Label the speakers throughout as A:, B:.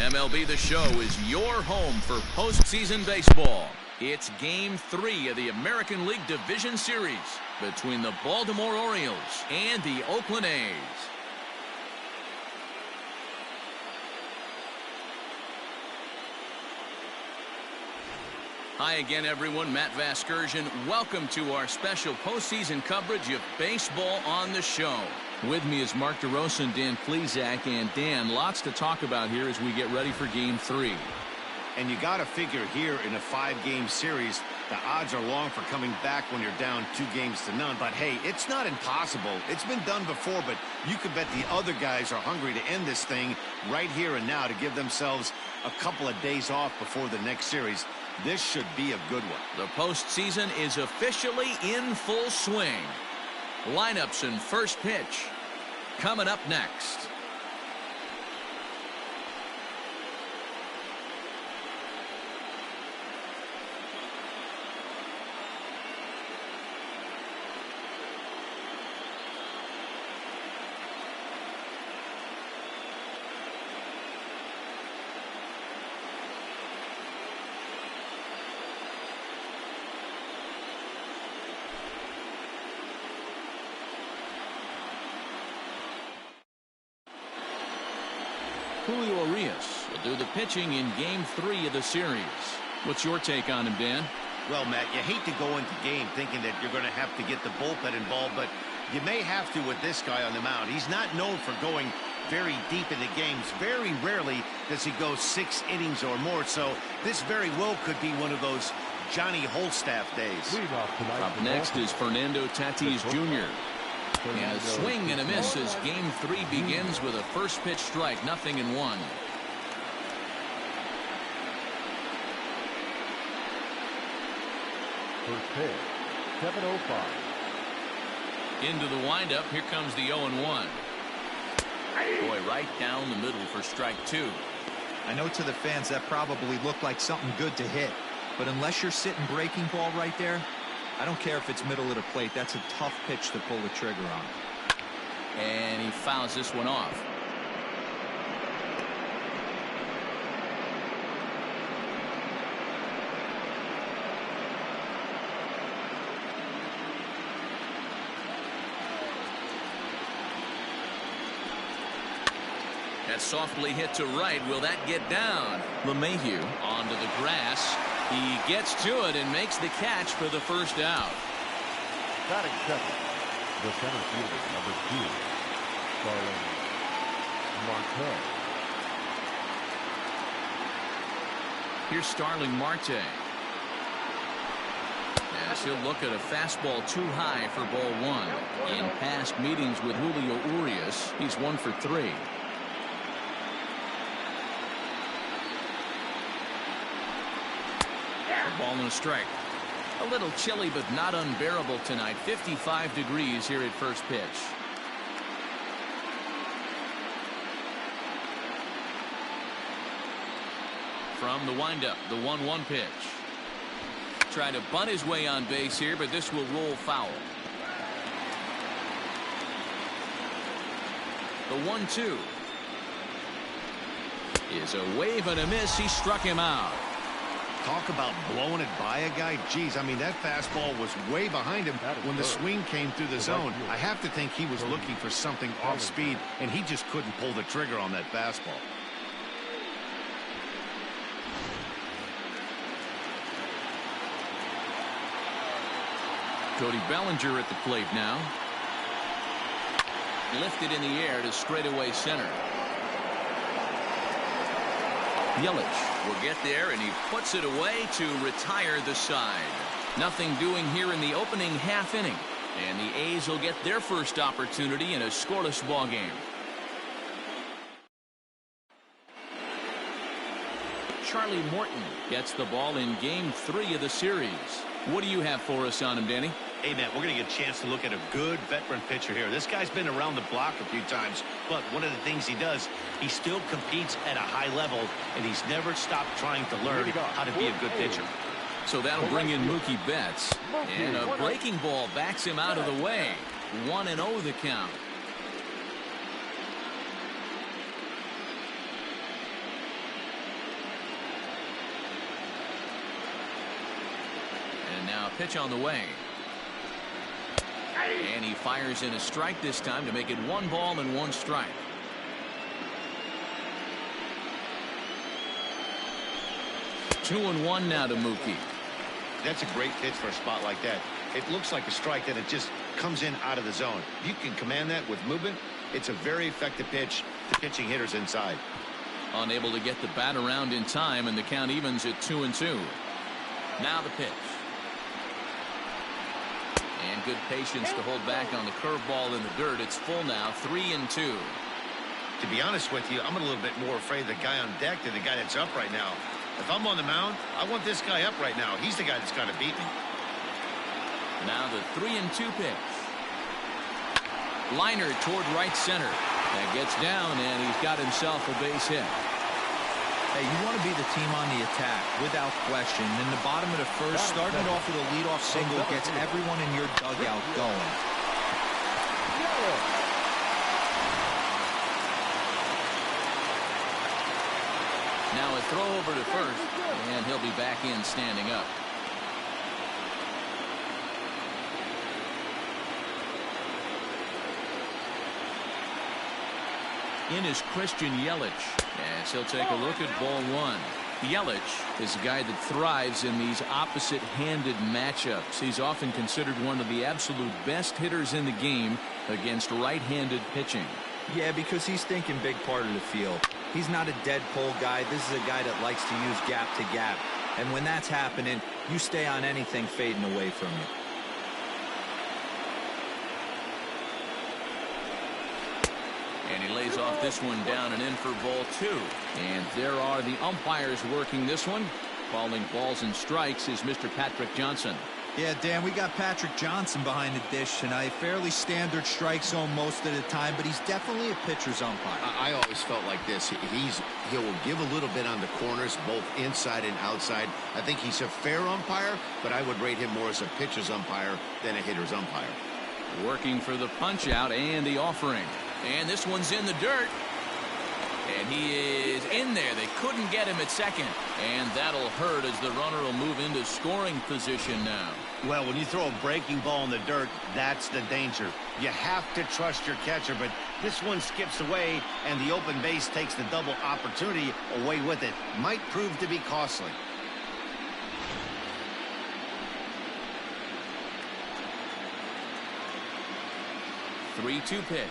A: MLB The Show is your home for postseason baseball. It's Game 3 of the American League Division Series between the Baltimore Orioles and the Oakland A's. Hi again, everyone. Matt Vasgersian. Welcome to our special postseason coverage of baseball on the show. With me is Mark DeRosa and Dan Plesac. And Dan, lots to talk about here as we get ready for Game 3.
B: And you got to figure here in a 5-game series, the odds are long for coming back when you're down 2-0. But hey, it's not impossible. It's been done before, but you could bet the other guys are hungry to end this thing right here and now to give themselves a couple of days off before the next series. This should be a good one.
A: The postseason is officially in full swing. Lineups and first pitch coming up next. Julio Urias will do the pitching in Game 3 of the series. What's your take on him, Dan?
B: Well, Matt, you hate to go into game thinking that you're going to have to get the bullpen involved, but you may have to with this guy on the mound. He's not known for going very deep into games. Very rarely does he go 6 innings or more, so this very well could be one of those Johnny Holstaff days.
A: Up next is Fernando Tatis Jr. And a swing and a miss as Game 3 begins with a first pitch strike, 0-1.
C: First pitch, 7:05.
A: Into the windup, here comes the 0-1. Boy, right down the middle for strike 2.
D: I know to the fans that probably looked like something good to hit, but unless you're sitting breaking ball right there, I don't care if it's middle of the plate. That's a tough pitch to pull the trigger on.
A: And he fouls this one off. That's softly hit to right. Will that get down? LeMahieu onto the grass. He gets to it and makes the catch for the first out.
C: Batting second, the center fielder, number 2, Starling Marte.
A: Here's Starling Marte. As he'll look at a fastball too high for ball 1. In past meetings with Julio Urias, he's 1 for 3. Ball and a strike. A little chilly but not unbearable tonight. 55 degrees here at first pitch. From the windup, the 1-1 pitch. Trying to bunt his way on base here, but this will roll foul. The 1-2 is a wave and a miss. He struck him out.
B: Talk about blowing it by a guy. Geez, I mean, that fastball was way behind him when the swing came through the zone. I have to think he was looking for something off speed, and he just couldn't pull the trigger on that fastball.
A: Cody Bellinger at the plate now. Lifted in the air to straightaway center. Yelich will get there, and he puts it away to retire the side. Nothing doing here in the opening half inning, and the A's will get their first opportunity in a scoreless ball game. Charlie Morton gets the ball in Game 3 of the series. What do you have for us on him, Danny?
B: Hey, Matt, we're going to get a chance to look at a good veteran pitcher here. This guy's been around the block a few times, but one of the things he does, he still competes at a high level, and he's never stopped trying to learn how to be a good pitcher.
A: So that'll bring in Mookie Betts. And a breaking ball backs him out of the way. 1-0 the count. pitch on the way. And he fires in a strike this time to make it 1 ball and 1 strike. Two and one now to Mookie.
B: That's a great pitch for a spot like that. It looks like a strike, then it just comes in out of the zone. You can command that with movement. It's a very effective pitch to pitching hitters inside.
A: Unable to get the bat around in time, and the count evens at 2-2. Now the pitch. And good patience to hold back on the curveball in the dirt. It's full now, 3-2.
B: To be honest with you, I'm a little bit more afraid of the guy on deck than the guy that's up right now. If I'm on the mound, I want this guy up right now. He's the guy that's got to beat me.
A: Now the 3-2 pitch. Liner toward right center. That gets down, and he's got himself a base hit.
D: Hey, you want to be the team on the attack, without question. In the bottom of the first, starting it off with a leadoff single gets everyone in your dugout going.
A: Now a throw over to first, and he'll be back in standing up. In is Christian Yelich, as he'll take a look at ball one. Yelich is a guy that thrives in these opposite-handed matchups. He's often considered one of the absolute best hitters in the game against right-handed pitching.
D: Yeah, because he's thinking big part of the field. He's not a dead pull guy. This is a guy that likes to use gap to gap. And when that's happening, you stay on anything fading away from you.
A: And he lays off this one down and in for ball two. And there are the umpires working this one. Calling balls and strikes is Mr. Patrick Johnson.
D: Yeah, Dan, we got Patrick Johnson behind the dish tonight. Fairly standard strike zone most of the time, but he's definitely a pitcher's umpire.
B: I always felt like this. He'll give a little bit on the corners, both inside and outside. I think he's a fair umpire, but I would rate him more as a pitcher's umpire than a hitter's umpire.
A: Working for the punch out and the offering. And this one's in the dirt. And he is in there. They couldn't get him at second. And that'll hurt as the runner will move into scoring position now.
B: Well, when you throw a breaking ball in the dirt, that's the danger. You have to trust your catcher, but this one skips away, and the open base takes the double opportunity away with it. Might prove to be costly.
A: Three-two pitch.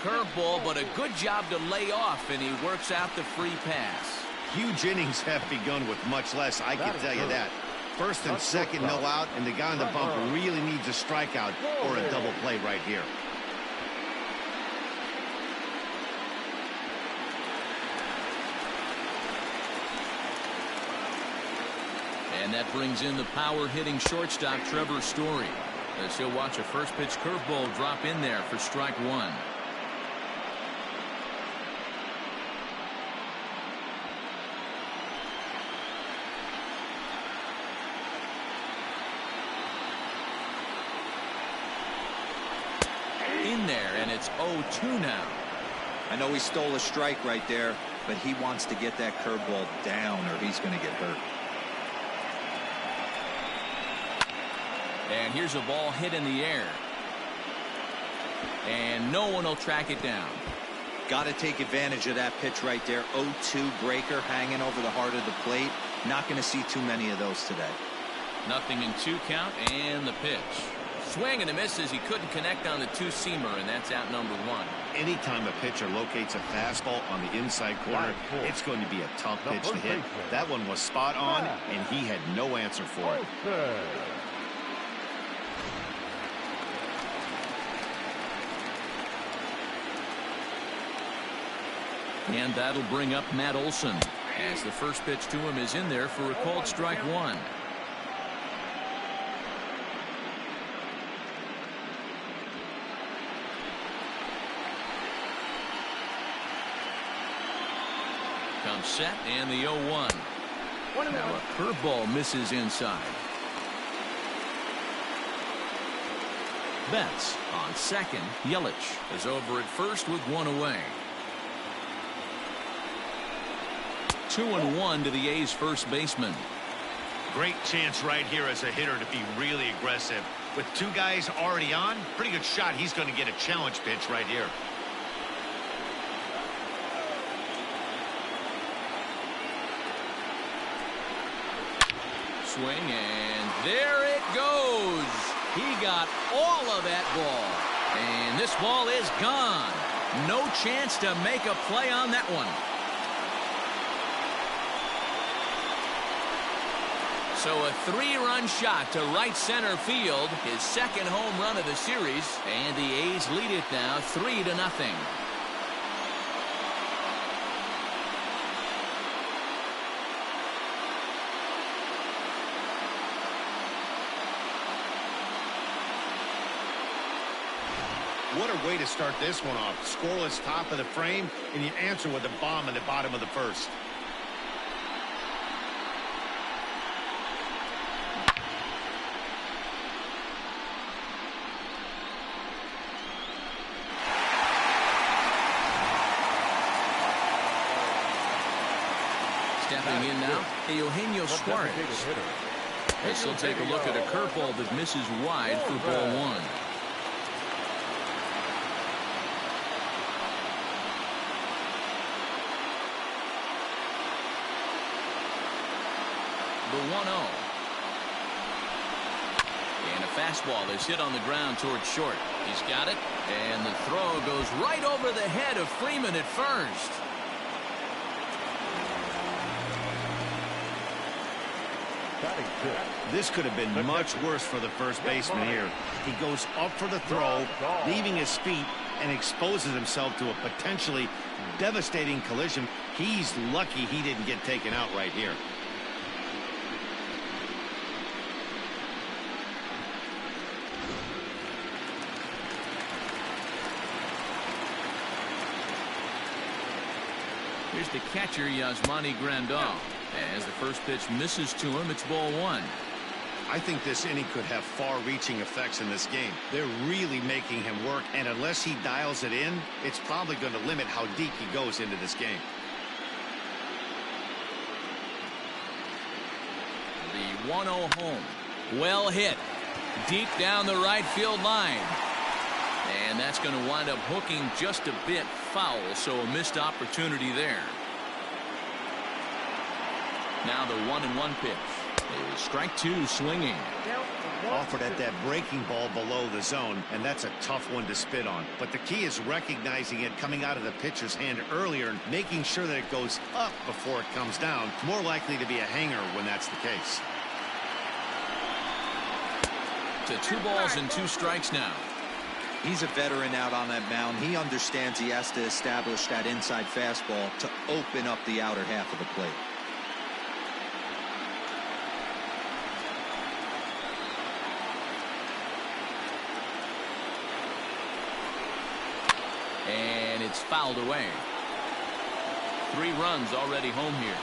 A: Curveball, but a good job to lay off, and he works out the free pass.
B: Huge innings have begun with much less, I can tell you that. First and second, no out, and the guy on the bump really needs a strikeout or a double play right here.
A: And that brings in the power-hitting shortstop Trevor Story, as he'll watch a first-pitch curveball drop in there for strike one. In there, and it's 0-2 now.
D: I know he stole a strike right there, but he wants to get that curveball down or he's going to get hurt.
A: And here's a ball hit in the air. And no one will track it down.
D: Got to take advantage of that pitch right there. 0-2 breaker hanging over the heart of the plate. Not going to see too many of those today.
A: Nothing in two count, and the pitch. Swing and a miss as he couldn't connect on the two-seamer, and that's out number one.
B: Anytime a pitcher locates a fastball on the inside corner, it's going to be a tough pitch to hit. That one was spot on, and he had no answer for it.
A: And that'll bring up Matt Olson, as the first pitch to him is in there for a called strike one. Comes set, and the 0-1. Now a curveball misses inside. Betts on second. Yelich is over at first with one away. 2-1 to the A's first baseman.
B: Great chance right here as a hitter to be really aggressive. With two guys already on, pretty good shot. He's going to get a challenge pitch right here.
A: Swing, and there it goes. He got all of that ball. And this ball is gone. No chance to make a play on that one. So a 3-run shot to right center field, his second home run of the series, and the A's lead it now 3-0.
B: What a way to start this one off. Scoreless top of the frame, and you answer with a bomb in the bottom of the first.
A: Stepping in now, Eugenio Suarez. This will take a look at a curveball that misses wide for ball one. The 1-0. And a fastball is hit on the ground towards short. He's got it, and the throw goes right over the head of Freeman at first.
B: This could have been much worse for the first baseman here. He goes up for the throw, leaving his feet, and exposes himself to a potentially devastating collision. He's lucky he didn't get taken out right here.
A: Here's the catcher, Yasmani Grandal. As the first pitch misses to him, it's ball one.
B: I think this inning could have far-reaching effects in this game. They're really making him work, and unless he dials it in, it's probably going to limit how deep he goes into this game.
A: The 1-0 home. Well hit. Deep down the right field line. And that's going to wind up hooking just a bit foul, so a missed opportunity there. Now the 1-1 pitch. Strike two, swinging.
B: Offered at that breaking ball below the zone, and that's a tough one to spit on. But the key is recognizing it coming out of the pitcher's hand earlier and making sure that it goes up before it comes down. More likely to be a hanger when that's the case.
A: To 2 balls and 2 strikes now.
D: He's a veteran out on that mound. He understands he has to establish that inside fastball to open up the outer half of the plate.
A: And it's fouled away. 3 runs already home here.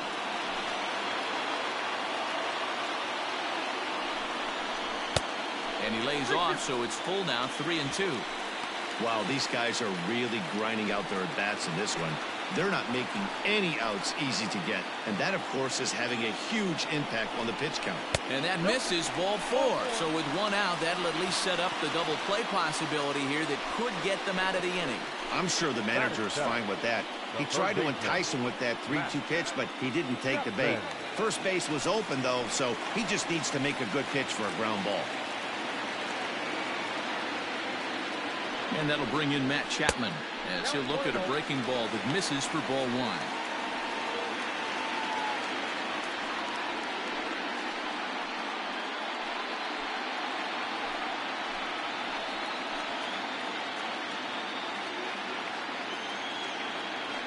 A: And he lays off, so it's full now, 3-2.
B: Wow, these guys are really grinding out their at-bats in this one. They're not making any outs easy to get. And that, of course, is having a huge impact on the pitch count.
A: And that misses ball 4. So with 1 out, that'll at least set up the double play possibility here that could get them out of the inning.
B: I'm sure the manager is fine with that. He tried to entice him with that 3-2 pitch, but he didn't take the bait. First base was open, though, so he just needs to make a good pitch for a ground ball.
A: And that'll bring in Matt Chapman as he'll look at a breaking ball that misses for ball 1.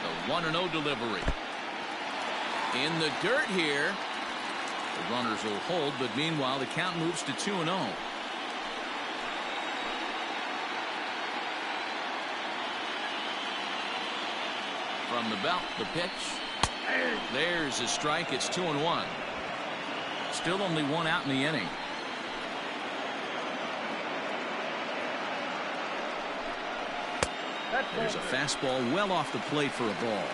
A: The 1-0 delivery. In the dirt here. The runners will hold, but meanwhile the count moves to 2-0. From the belt, the pitch. There's a strike. It's 2-1. Still only 1 out in the inning. There's a fastball well off the plate for a ball.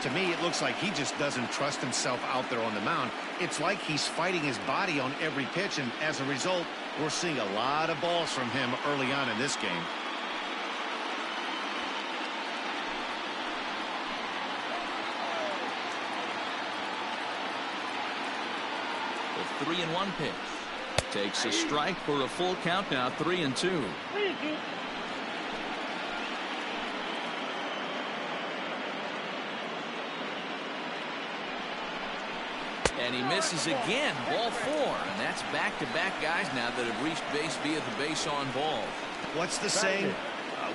B: To me, it looks like he just doesn't trust himself out there on the mound. It's like he's fighting his body on every pitch, and as a result, we're seeing a lot of balls from him early on in this game.
A: The 3-1 pitch. Takes a strike for a full count now, 3-2. And he misses again, ball 4. And that's back-to-back guys now that have reached base via the base on ball.
B: What's the saying?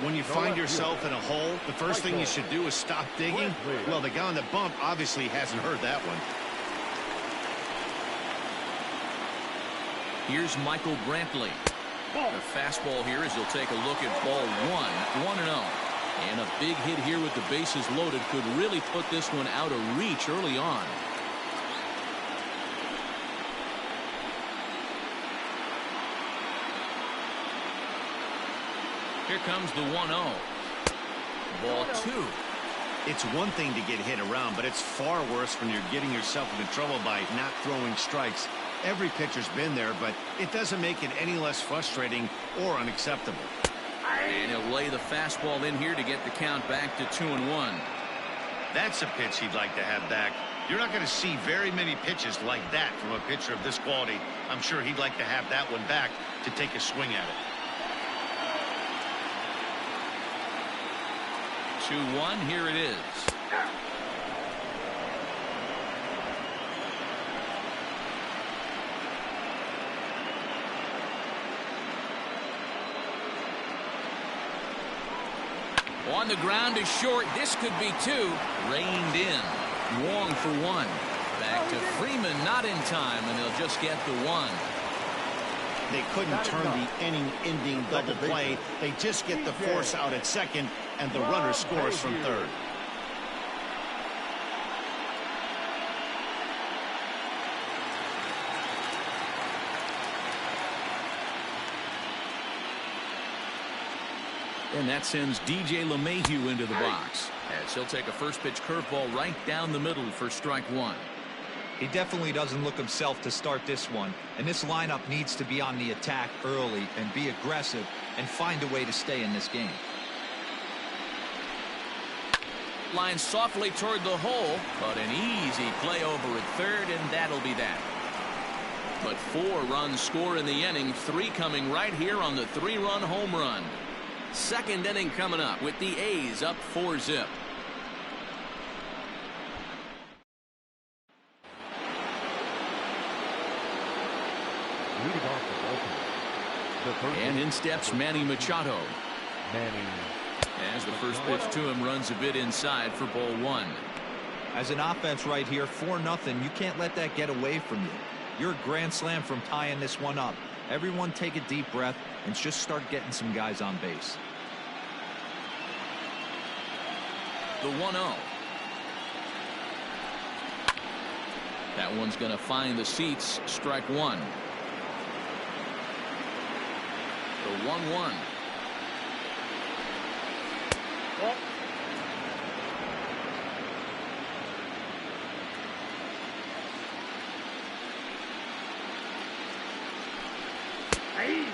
B: When you find yourself in a hole, the first thing you should do is stop digging. Well, the guy on the bump obviously hasn't heard that one.
A: Here's Michael Brantley. The fastball here as he'll take a look at ball 1-0. And a big hit here with the bases loaded could really put this one out of reach early on. Here comes the 1-0. Ball 2.
B: It's one thing to get hit around, but it's far worse when you're getting yourself into trouble by not throwing strikes. Every pitcher's been there, but it doesn't make it any less frustrating or unacceptable.
A: And he'll lay the fastball in here to get the count back to 2-1.
B: That's a pitch he'd like to have back. You're not going to see very many pitches like that from a pitcher of this quality. I'm sure he'd like to have that one back to take a swing at it.
A: 2-1, here it is. On the ground is short. This could be 2. Reined in. Wong for 1. Back to Freeman, not in time, and they'll just get the 1.
B: They couldn't turn the inning-ending double play. They just get the force out at second, and the runner scores from third.
A: And that sends DJ LeMahieu into the box, as he'll take a first pitch curveball right down the middle for strike 1.
D: He definitely doesn't look himself to start this one, and this lineup needs to be on the attack early and be aggressive and find a way to stay in this game.
A: Line softly toward the hole, but an easy play over at third, and that'll be that. But 4 runs score in the inning, 3 coming right here on the 3-run home run. Second inning coming up with the A's up 4-zip.
C: Leading off the Baltimore.
A: And in steps Manny Machado.
C: Manny.
A: As the first pitch to him runs a bit inside for ball 1.
D: As an offense right here, 4-0, you can't let that get away from you. You're a grand slam from tying this one up. Everyone take a deep breath and just start getting some guys on base.
A: The 1-0. That one's going to find the seats. Strike 1. The 1-1.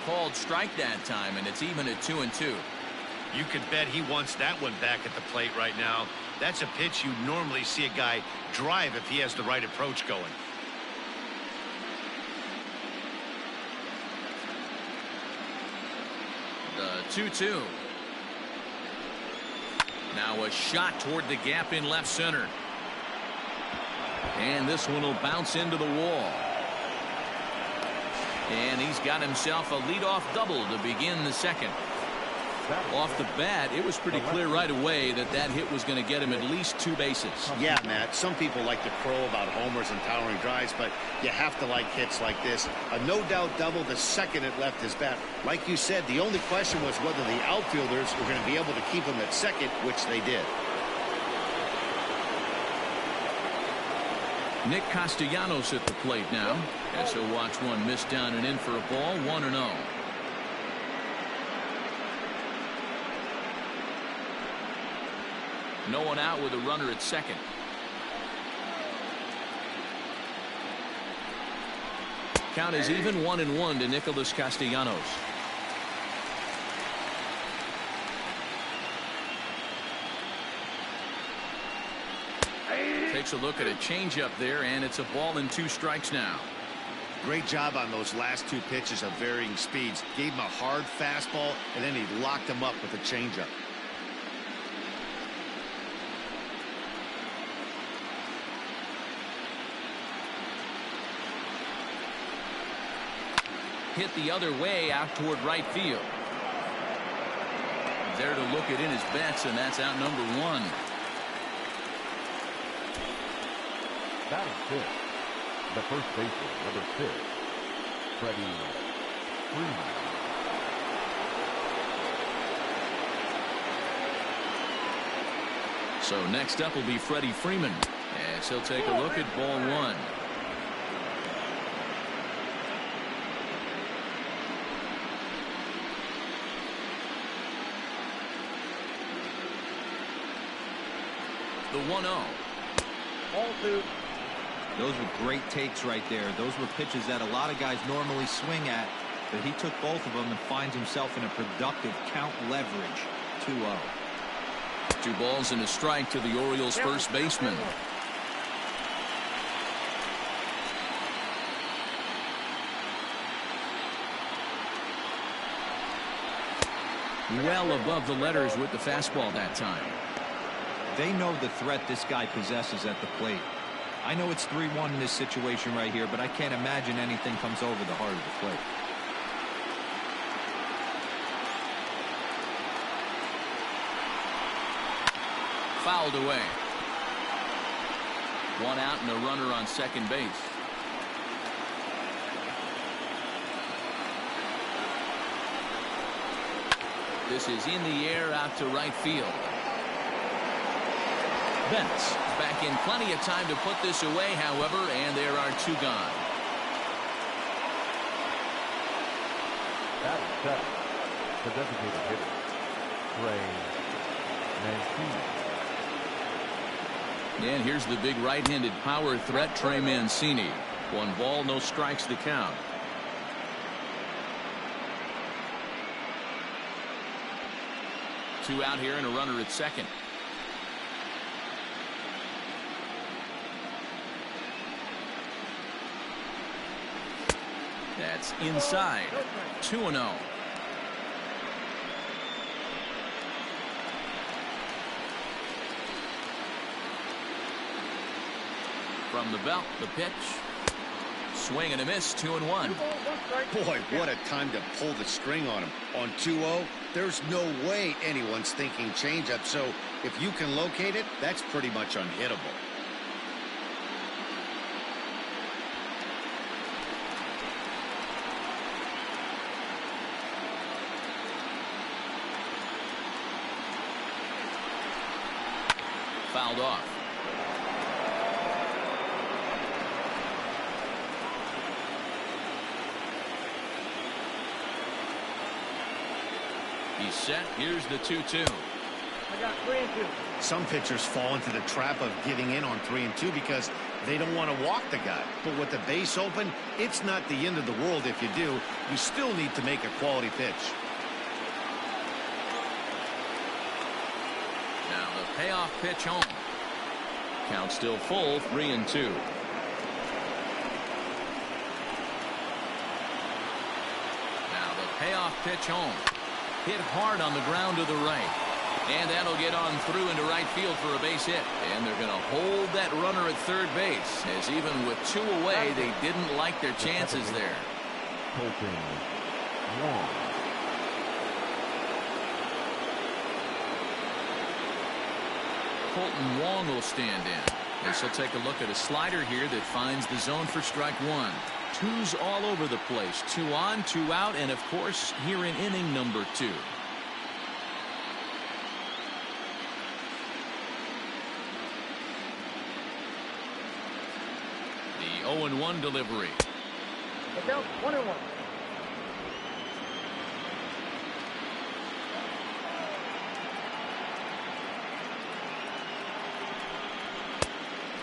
A: Called strike that time, and it's even at 2-2.
B: You could bet he wants that one back at the plate right now. That's a pitch you normally see a guy drive if he has the right approach going.
A: The 2-2. Now a shot toward the gap in left center. And this one will bounce into the wall. And he's got himself a leadoff double to begin the second. Off the bat, it was pretty clear right away that that hit was going to get him at least 2 bases.
B: Yeah, Matt, some people like to crow about homers and towering drives, but you have to like hits like this. A no-doubt double the second it left his bat. Like you said, the only question was whether the outfielders were going to be able to keep him at second, which they did.
A: Nick Castellanos at the plate now, as he'll watch one miss down and in for a ball. 1-0. No one out with a runner at second. Count is even 1-1 to Nicholas Castellanos. Takes a look at a changeup there, and it's a ball and 2 strikes now.
B: Great job on those last 2 pitches of varying speeds. Gave him a hard fastball, and then he locked him up with a changeup.
A: Hit the other way out toward right field. There to look it in his bets, and that's out number 1.
C: Batting fifth, the first baseman, number 6, Freddie Freeman.
A: So next up will be Freddie Freeman, as he'll take a look at ball 1. The 1-0.
C: All 2.
D: Those were great takes right there. Those were pitches that a lot of guys normally swing at, but he took both of them and finds himself in a productive count leverage. 2-0.
A: 2 balls and a strike to the Orioles' first baseman. Well above the letters with the fastball that time.
D: They know the threat this guy possesses at the plate. I know it's 3-1 in this situation right here, but I can't imagine anything comes over the heart of the plate.
A: Fouled away. 1 out and a runner on second base. This is in the air out to right field. Betts back in plenty of time to put this away, however, and there are 2 gone.
C: Batting seventh, the designated hitter, Trey Mancini.
A: And here's the big right-handed power threat, Trey Mancini. 1 ball, no strikes to count. Two out here and a runner at second. That's inside. 2-0. From the belt, the pitch. Swing and a miss, 2-1.
B: Boy, what a time to pull the string on him. On 2-0, there's no way anyone's thinking changeup, so if you can locate it, that's pretty much unhittable.
A: Fouled off. He's set. Here's the 2-2.
E: I got 3-2.
B: Some pitchers fall into the trap of giving in on 3-2 because they don't want to walk the guy. But with the base open, it's not the end of the world if you do. You still need to make a quality pitch.
A: Now the payoff pitch home. Count still full, 3-2. Now the payoff pitch home. Hit hard on the ground to the right. And that'll get on through into right field for a base hit. And they're going to hold that runner at third base, as even with 2 away, they didn't like their chances there.
C: Colton Wong.
A: Colton Wong will stand in. As he'll take a look at a slider here that finds the zone for strike 1. 2's all over the place. 2 on, 2 out, and of course here in inning number 2. The 0-1 delivery.
E: Look out, 1-1.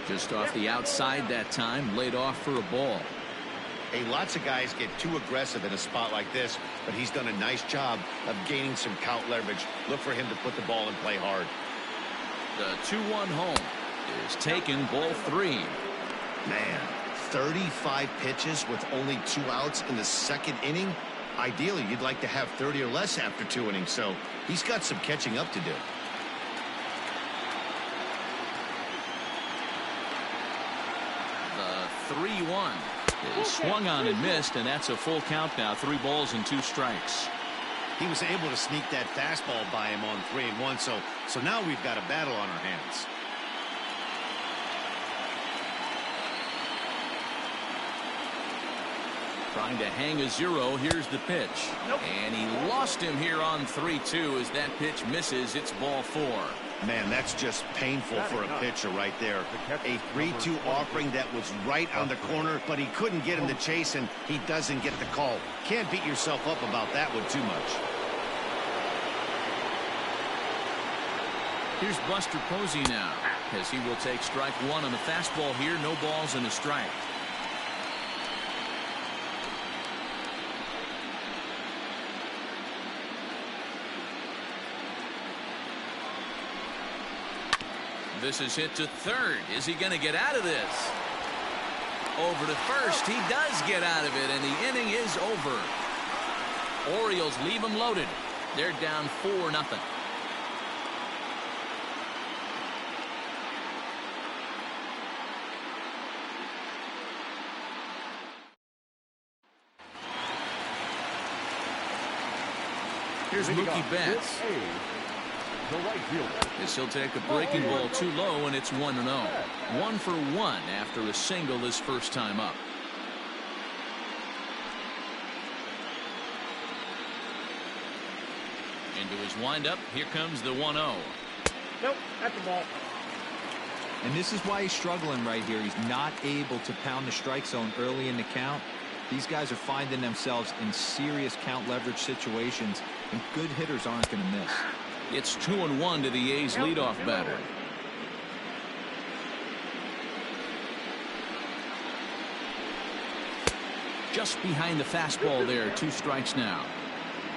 A: Just off the outside that time, laid off for a ball.
B: Hey, lots of guys get too aggressive in a spot like this, but he's done a nice job of gaining some count leverage. Look for him to put the ball and play hard.
A: The 2-1 home is taken, ball 3.
B: Man, 35 pitches with only 2 outs in the 2nd inning. Ideally, you'd like to have 30 or less after 2 innings, so he's got some catching up to do.
A: The 3-1 is swung on and missed, and that's a full count now. 3 balls and 2 strikes.
B: He was able to sneak that fastball by him on 3-1, so now we've got a battle on our hands.
A: Trying to hang a 0. Here's the pitch.
E: Nope.
A: And he lost him here on 3-2 as that pitch misses. It's ball 4.
B: Man, that's just painful for a pitcher right there. A 3-2 offering that was right on the corner, but he couldn't get him to chase, and he doesn't get the call. Can't beat yourself up about that one too much.
A: Here's Buster Posey now, as he will take strike 1 on the fastball here. No balls and a strike. This is hit to third. Is he going to get out of this? Over to first. He does get out of it, and the inning is over. Orioles leave him loaded. They're down 4-0. Here's Mookie Betts.
C: The right fielder.
A: As he'll take a breaking ball too low, and it's 1-0. 1 for 1 after a single his first time up. Into his windup. Here comes the 1-0.
E: Nope, that's the ball.
D: And this is why he's struggling right here. He's not able to pound the strike zone early in the count. These guys are finding themselves in serious count leverage situations, and good hitters aren't going to miss.
A: It's 2-1 to the A's leadoff batter. Just behind the fastball there. 2 strikes now.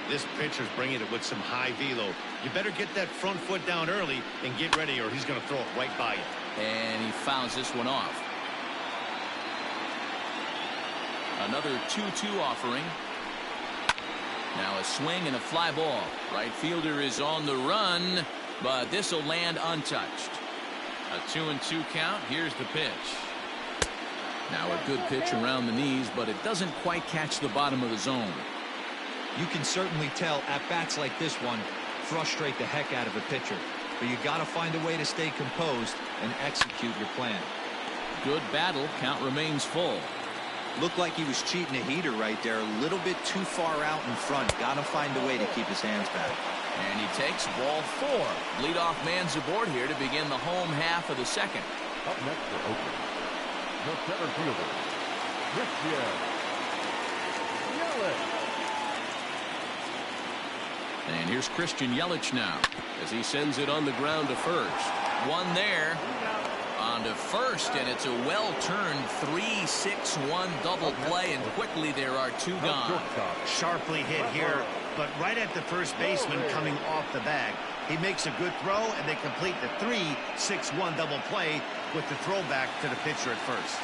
B: This pitcher's bringing it with some high velo. You better get that front foot down early and get ready, or he's going to throw it right by you.
A: And he fouls this one off. Another 2-2 offering. Now a swing and a fly ball. Right fielder is on the run, but this will land untouched. A 2-2 count. Here's the pitch. Now a good pitch around the knees, but it doesn't quite catch the bottom of the zone.
D: You can certainly tell at-bats like this one frustrate the heck out of a pitcher. But you got to find a way to stay composed and execute your plan.
A: Good battle. Count remains full.
D: Looked like he was cheating a heater right there. A little bit too far out in front. Got to find a way to keep his hands back.
A: And he takes ball 4. Leadoff man's aboard here to begin the home half of the second.
C: Up next for Oakland, the center fielder, Christian Yelich.
A: And here's Christian Yelich now as he sends it on the ground to first. One there. On to first, and it's a well-turned 3-6-1 double play, and quickly there are 2 gone.
B: Sharply hit here, but right at the first baseman coming off the bag. He makes a good throw, and they complete the 3-6-1 double play with the throwback to the pitcher at first.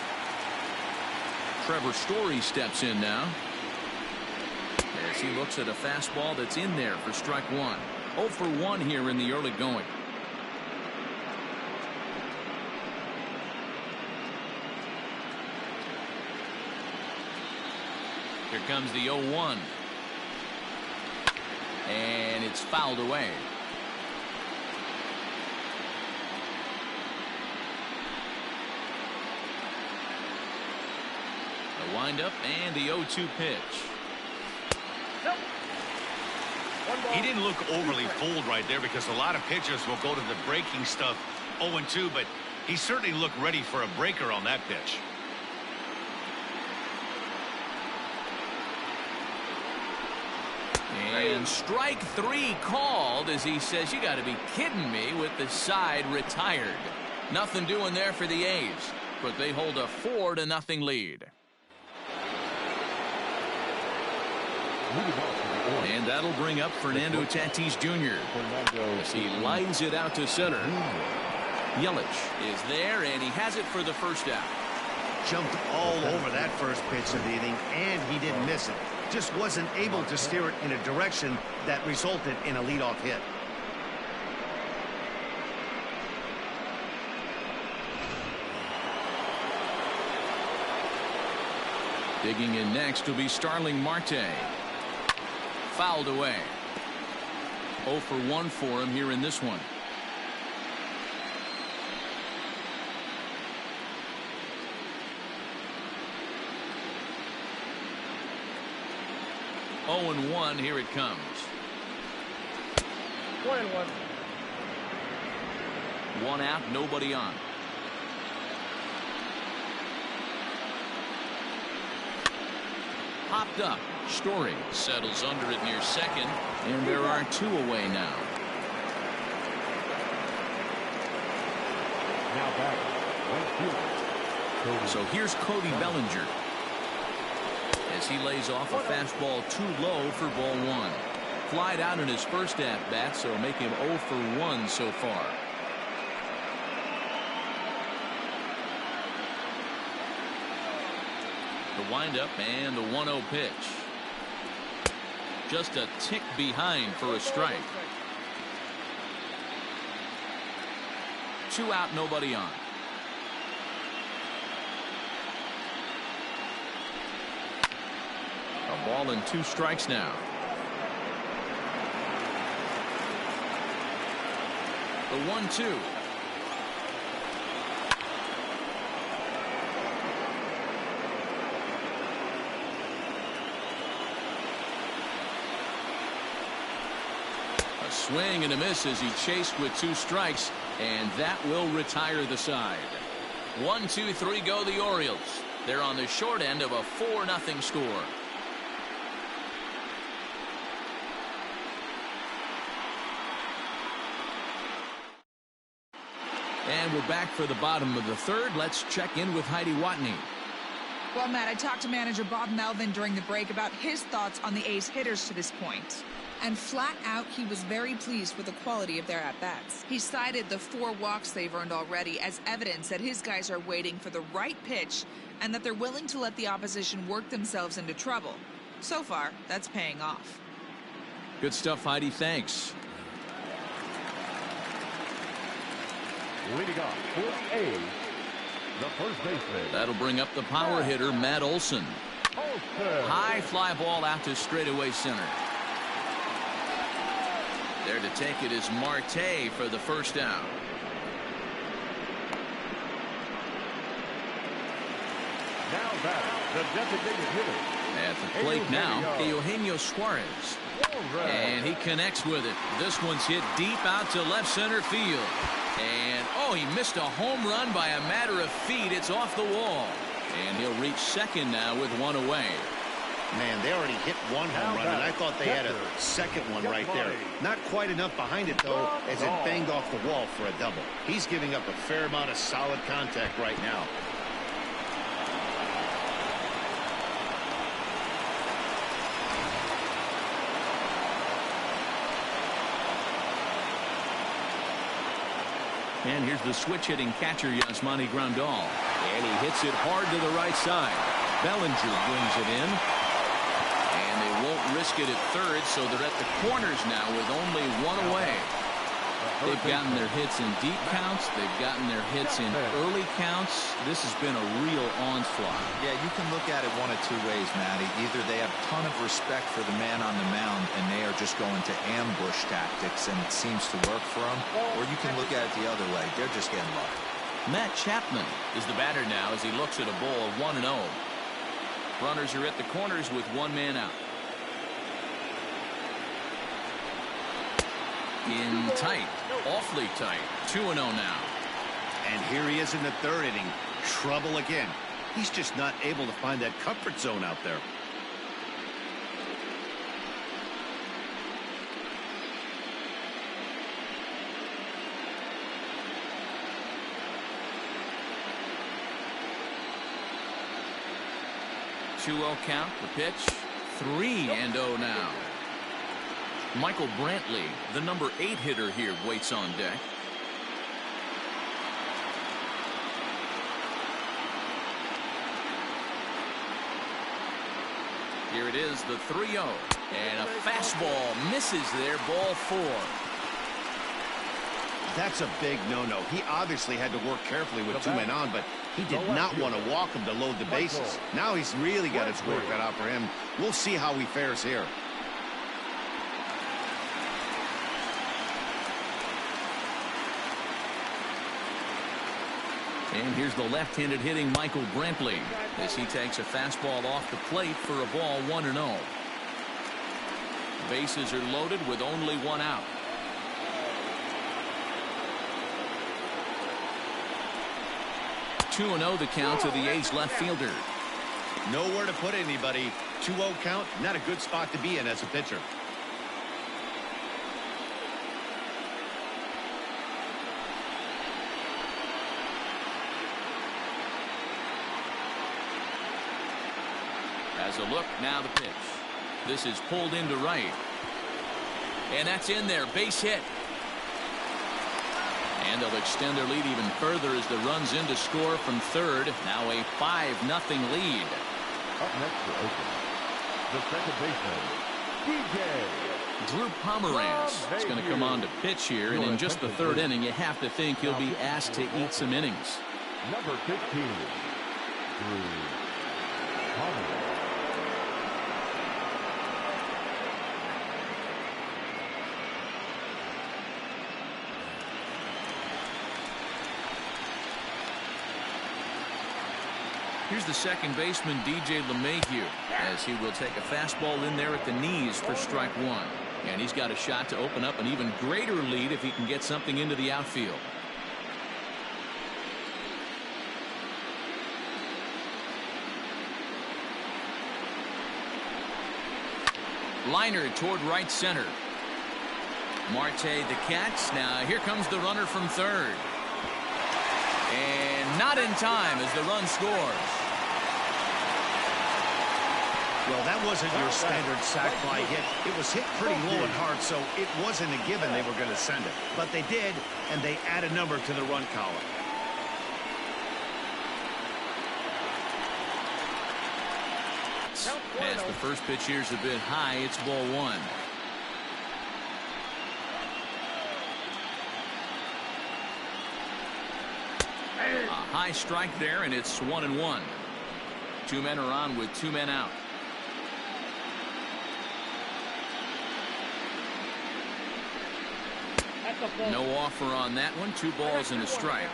A: Trevor Story steps in now as he looks at a fastball that's in there for strike 1. 0 for 1 here in the early going. Here comes the 0-1. And it's fouled away. The windup and the 0-2 pitch.
E: Nope.
B: He didn't look overly fooled right there, because a lot of pitchers will go to the breaking stuff 0-2, but he certainly looked ready for a breaker on that pitch.
A: And strike 3 called as he says, you got to be kidding me, with the side retired. Nothing doing there for the A's, but they hold a 4-0 lead.
C: Leading off for the Orioles.
A: And that'll bring up Fernando Tatis Jr. as he lines it out to center. Yelich is there, and he has it for the first out.
B: Jumped all over that first pitch of the inning, and he didn't miss it. Just wasn't able to steer it in a direction that resulted in a leadoff hit.
A: Digging in next will be Starling Marte. Fouled away. 0 for 1 for him here in this one. Oh and 1, here it comes.
E: 1-1.
A: 1 out, nobody on. Popped up. Story settles under it near second, and there are 2 away now.
C: Now back. Right fielder.
A: So here's Cody Bellinger as he lays off a fastball too low for ball 1. Flied out in his first at bat, so make him 0 for 1 so far. The windup and the 1-0 pitch. Just a tick behind for a strike. 2 out, nobody on. A ball and 2 strikes now. The 1-2. A swing and a miss as he chased with 2 strikes, and that will retire the side. 1, 2, 3 go the Orioles. They're on the short end of a 4-0 score. And we're back for the bottom of the third. Let's check in with Heidi Watney.
F: Well, Matt, I talked to manager Bob Melvin during the break about his thoughts on the A's hitters to this point. And flat out, he was very pleased with the quality of their at-bats. He cited the 4 walks they've earned already as evidence that his guys are waiting for the right pitch and that they're willing to let the opposition work themselves into trouble. So far, that's paying off.
A: Good stuff, Heidi. Thanks.
C: Leading off for the A's, the first baseman.
A: That'll bring up the power hitter, Matt Olson.
C: Olson.
A: High fly ball out to straightaway center. There to take it is Marte for the first out.
C: Now back, the designated hitter.
A: At the plate now, Eugenio Suarez. And he connects with it. This one's hit deep out to left center field. And, oh, he missed a home run by a matter of feet. It's off the wall. And he'll reach second now with 1 away.
B: Man, they already hit 1 home run, and I thought they had a second one right there. Not quite enough behind it, though, as it banged off the wall for a double. He's giving up a fair amount of solid contact right now.
A: And here's the switch-hitting catcher, Yasmani Grandal. And he hits it hard to the right side. Bellinger brings it in. And they won't risk it at third, so they're at the corners now with only 1 away. They've gotten their hits in deep counts. They've gotten their hits in early counts. This has been a real onslaught.
D: Yeah, you can look at it one of 2 ways, Matty. Either they have a ton of respect for the man on the mound and they are just going to ambush tactics and it seems to work for them, or you can look at it the other way. They're just getting lucky.
A: Matt Chapman is the batter now as he looks at a ball of 1-0. Runners are at the corners with 1 man out. In tight, awfully tight. 2-0 now.
B: And here he is in the 3rd inning. Trouble again. He's just not able to find that comfort zone out there.
A: Two-0 count, the pitch. 3-0 now. Michael Brantley, the number 8 hitter here, waits on deck. Here it is, the 3-0. And a fastball misses there, ball 4.
B: That's a big no-no. He obviously had to work carefully with 2 men on, but he did not want to walk him to load the bases. Now he's really got his work cut out for him. We'll see how he fares here.
A: And here's the left-handed hitting Michael Brantley as he takes a fastball off the plate for a ball 1-0. Bases are loaded with only 1 out. (2-0) the count to the A's left fielder.
B: Nowhere to put anybody. 2-0 count, not a good spot to be in as a pitcher.
A: As a look, now the pitch. This is pulled into right. And that's in there, base hit. And they'll extend their lead even further as the run's in to score from third. Now a 5-0 lead.
C: Up next for Oakland, the second baseman, DJ.
A: Drew Pomeranz is going to come on to pitch here, and in just the 3rd inning, you have to think he'll be asked to eat some innings.
C: Number 15, Drew Pomeranz.
A: Here's the second baseman, DJ LeMahieu, as he will take a fastball in there at the knees for strike 1. And he's got a shot to open up an even greater lead if he can get something into the outfield. Liner toward right center. Marte the catch. Now here comes the runner from third. And not in time as the run scores.
B: Well, that wasn't your standard sac fly hit. It was hit pretty low and hard, so it wasn't a given they were going to send it. But they did, and they add a number to the run column.
A: As the first pitch here's a bit high, it's ball 1. A high strike there, and it's 1-1. 2 men are on with 2 men out. No offer on that one. 2 balls and a strike.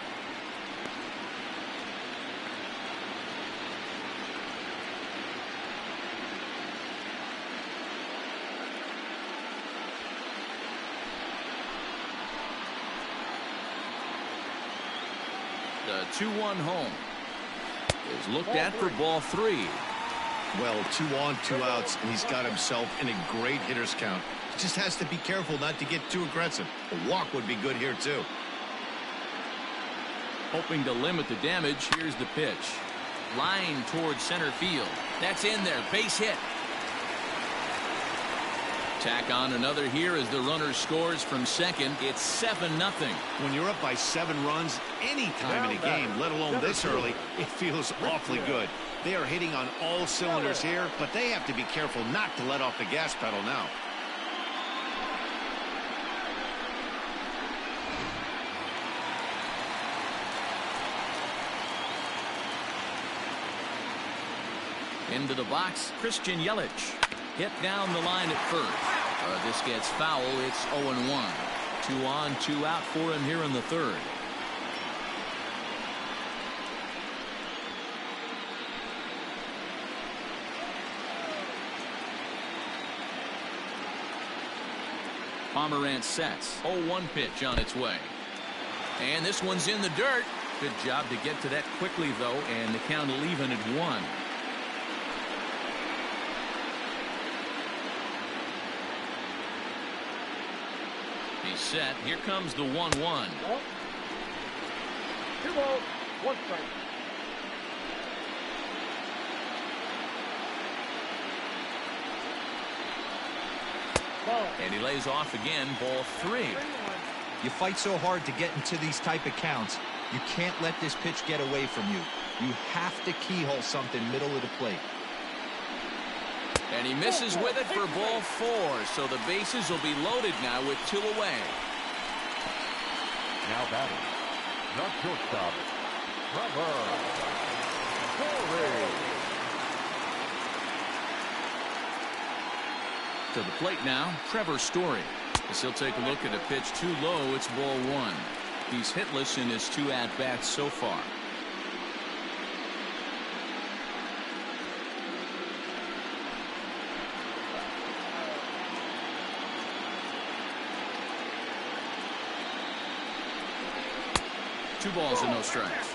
A: The 2-1 home is looked at for ball 3.
B: Well, 2 on, 2 outs, and he's got himself in a great hitter's count. Just has to be careful not to get too aggressive. A walk would be good here, too.
A: Hoping to limit the damage. Here's the pitch. Line towards center field. That's in there. Base hit. Tack on another here as the runner scores from second. It's 7-0.
B: When you're up by 7 runs any time in a game, let alone this early, it feels awfully good. They are hitting on all cylinders here, but they have to be careful not to let off the gas pedal now.
A: Into the box, Christian Yelich. Hit down the line at first. This gets foul. It's 0-1. 2 on, 2 out for him here in the 3rd. Pomeranz sets. 0-1 pitch on its way. And this one's in the dirt. Good job to get to that quickly, though, and the count will even at 1. He's set. Here comes the 1-1.
E: 2 balls, 1 strike.
A: And he lays off again, ball 3.
D: You fight so hard to get into these type of counts. You can't let this pitch get away from you. You have to keyhole something middle of the plate.
A: And he misses with it for ball 4. So the bases will be loaded now with 2 away.
C: Now batting, the shortstop, Trevor Story.
A: To the plate now, Trevor Story. As he'll take a look at a pitch too low, it's ball 1. He's hitless in his 2 at-bats so far. Two balls and no strikes.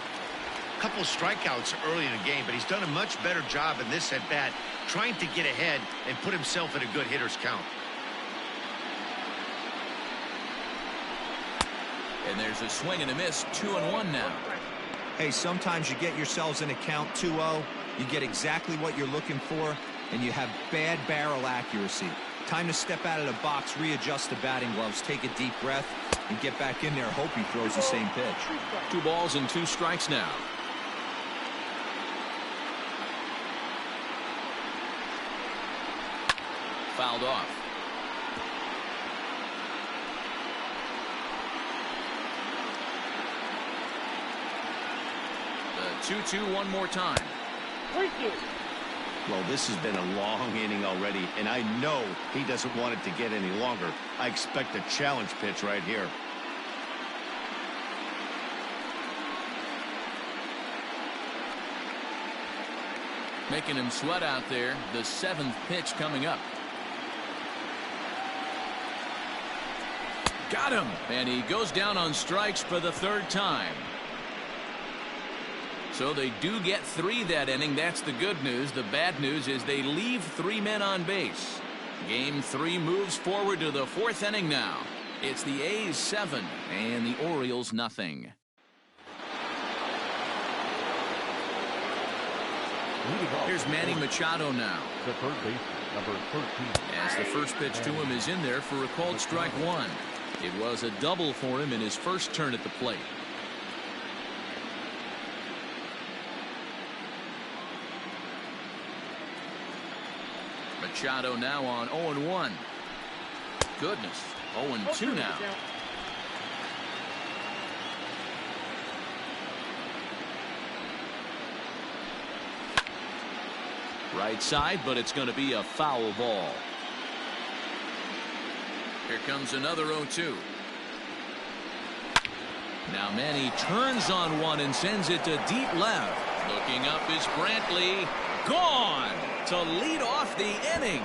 B: Couple strikeouts early in the game, but he's done a much better job in this at-bat trying to get ahead and put himself in a good hitter's count.
A: And there's a swing and a miss, 2-1 now.
D: Hey, sometimes you get yourselves in a count 2-0. You get exactly what you're looking for, and you have bad barrel accuracy. Time to step out of the box, readjust the batting gloves, take a deep breath, and get back in there. Hope he throws the same pitch.
A: 2 balls and 2 strikes now. Fouled off. The 2-2 one more time.
E: 3-2.
B: Well, this has been a long inning already, and I know he doesn't want it to get any longer. I expect a challenge pitch right here.
A: Making him sweat out there. The 7th pitch coming up. Got him. And he goes down on strikes for the 3rd time. So they do get 3 that inning. That's the good news. The bad news is they leave 3 men on base. Game 3 moves forward to the 4th inning now. It's the A's 7 and the Orioles nothing. Here's Manny Machado now.
C: The third baseman, number 13.
A: As the first pitch to him is in there for a called strike 1. It was a double for him in his first turn at the plate. Machado now on 0-1. Goodness, 0-2 now. Right side, but it's going to be a foul ball. Here comes another 0-2. Now Manny turns on one and sends it to deep left. Looking up is Brantley. Gone to lead off the inning.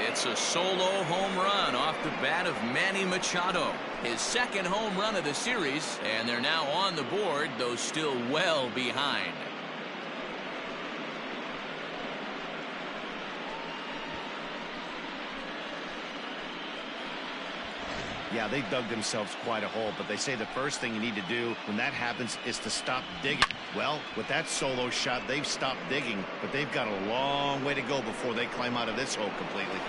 A: It's a solo home run off the bat of Manny Machado. His 2nd home run of the series, and they're now on the board, though still well behind.
B: Yeah, they dug themselves quite a hole, but they say the first thing you need to do when that happens is to stop digging. Well, with that solo shot, they've stopped digging, but they've got a long way to go before they climb out of this hole completely.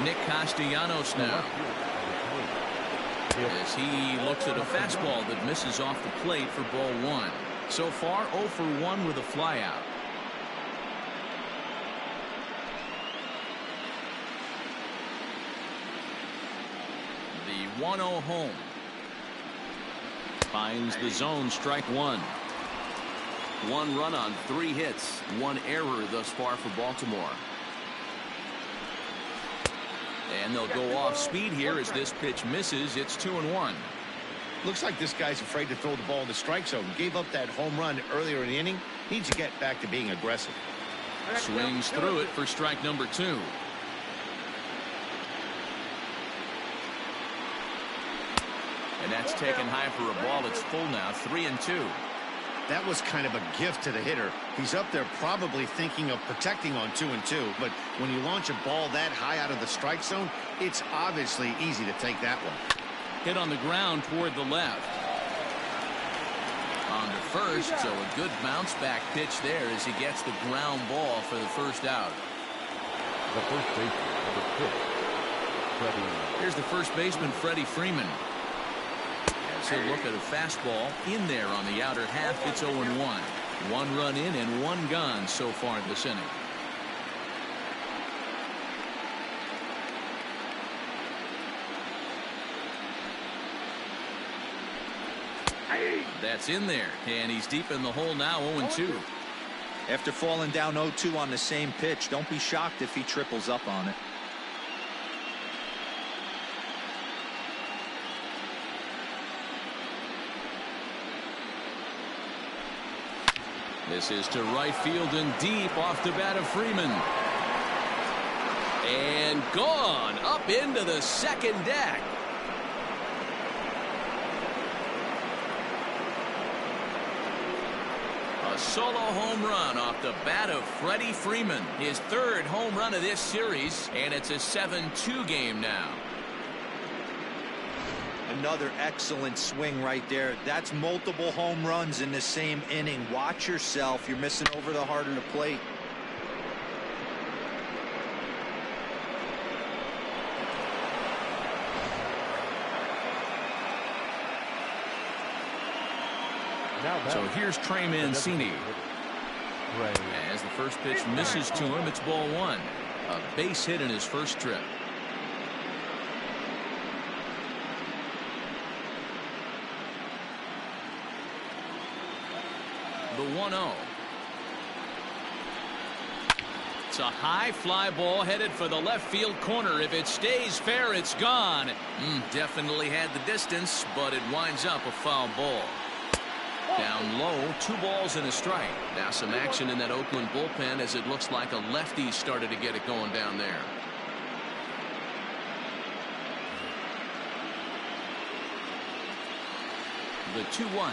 A: Nick Castellanos now. As he looks at a fastball that misses off the plate for ball 1. So far, 0 for 1 with a flyout. The 1-0 home. Finds the zone, strike 1. 1 run on 3 hits. 1 error thus far for Baltimore. And they'll go off speed here as this pitch misses. It's 2-1.
B: Looks like this guy's afraid to throw the ball in the strike zone. Gave up that home run earlier in the inning. Needs to get back to being aggressive.
A: Swings through it for strike number 2. And that's taken high for a ball. It's full now, 3-2.
B: That was kind of a gift to the hitter. He's up there probably thinking of protecting on 2-2, but when you launch a ball that high out of the strike zone, it's obviously easy to take that one.
A: Hit on the ground toward the left. On to first, so a good bounce back pitch there as he gets the ground ball for the first out.
C: The first baseman, number 6, Freddie.
A: Here's the first baseman, Freddie Freeman. As he'll look at a fastball in there on the outer half. It's 0-1. 1 run in and 1 gone so far this inning. That's in there, and he's deep in the hole now, 0-2.
D: After falling down 0-2 on the same pitch, don't be shocked if he triples up on it.
A: This is to right field and deep off the bat of Freeman. And gone up into the second deck. A solo home run off the bat of Freddie Freeman. His 3rd home run of this series, and it's a 7-2 game now.
D: Another excellent swing right there. That's multiple home runs in the same inning. Watch yourself. You're missing over the heart of the plate.
A: So here's Trey Mancini. As the first pitch misses to him, it's ball 1. A base hit in his first trip. The 1-0. It's a high fly ball headed for the left field corner. If it stays fair, it's gone. Definitely had the distance, but it winds up a foul ball. Down low, 2 balls and a strike. Now some action in that Oakland bullpen as it looks like a lefty started to get it going down there. The 2-1.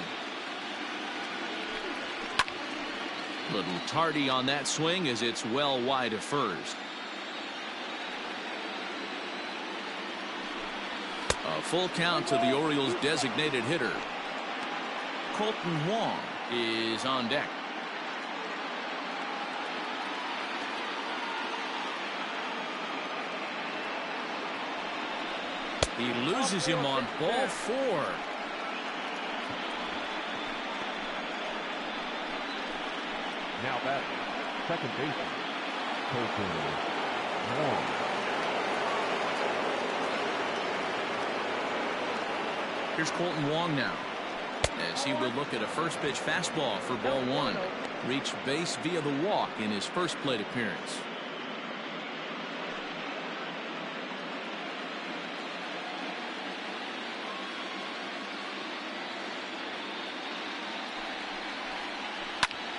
A: Little tardy on that swing as it's well wide of first. A full count to the Orioles' designated hitter. Colton Wong is on deck. He loses him on ball 4.
C: Now batting, second baseman, Colton Wong.
A: Here's Colton Wong now, as he will look at a first pitch fastball for ball 1. Reached base via the walk in his first plate appearance.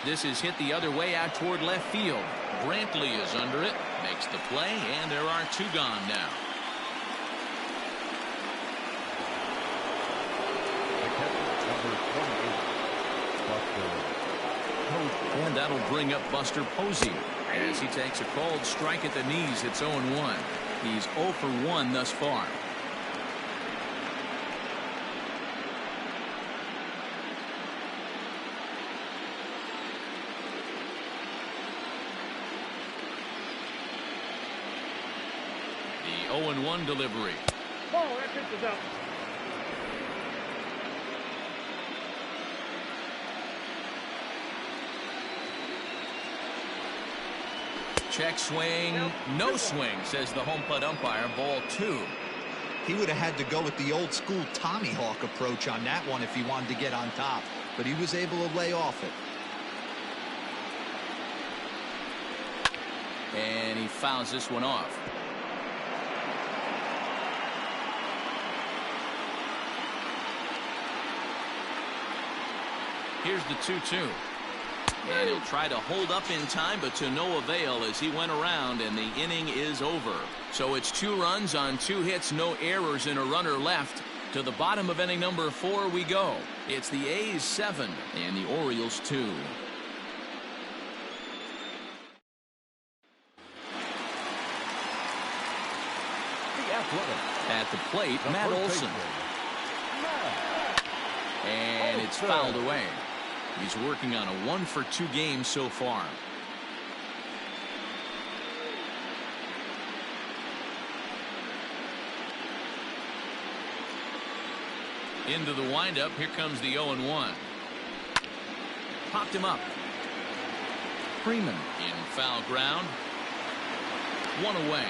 A: This is hit the other way out toward left field. Brantley is under it, makes the play, and there are 2 gone now. And that'll bring up Buster Posey as he takes a called strike at the knees. It's 0-1. He's 0 for 1 thus far. The 0-1 delivery.
E: Oh, that pitch is out.
A: Check swing, no swing, says the home plate umpire. Ball 2.
D: He would have had to go with the old school Tommy Hawk approach on that one if he wanted to get on top, but he was able to lay off it.
A: And he fouls this one off. Here's the 2-2. And he'll try to hold up in time, but to no avail as he went around, and the inning is over. So it's 2 runs on 2 hits, no errors, and a runner left. To the bottom of inning number 4 we go. It's the A's 7 and the Orioles 2. At the plate, Matt Olson. And it's fouled away. He's working on a 1-for-2 game so far. Into the windup. Here comes the 0-1. Popped him up. Freeman in foul ground. One away.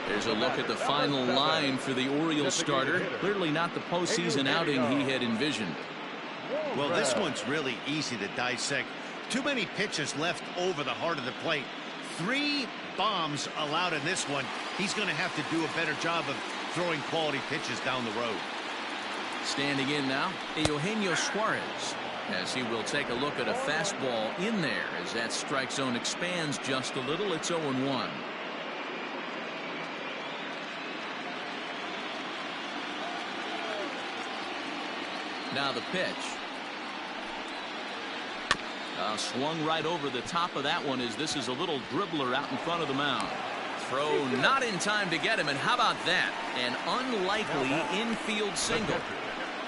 A: There's a look at the final line for the Orioles starter. Clearly not the postseason outing he had envisioned.
B: Well, this one's really easy to dissect. Too many pitches left over the heart of the plate. 3 bombs allowed in this one. He's going to have to do a better job of throwing quality pitches down the road.
A: Standing in now, Eugenio Suarez, as he will take a look at a fastball in there as that strike zone expands just a little. It's 0-1. Now the pitch. Swung right over the top of that one as this is a little dribbler out in front of the mound. Throw not in time to get him, and how about that? An unlikely infield single.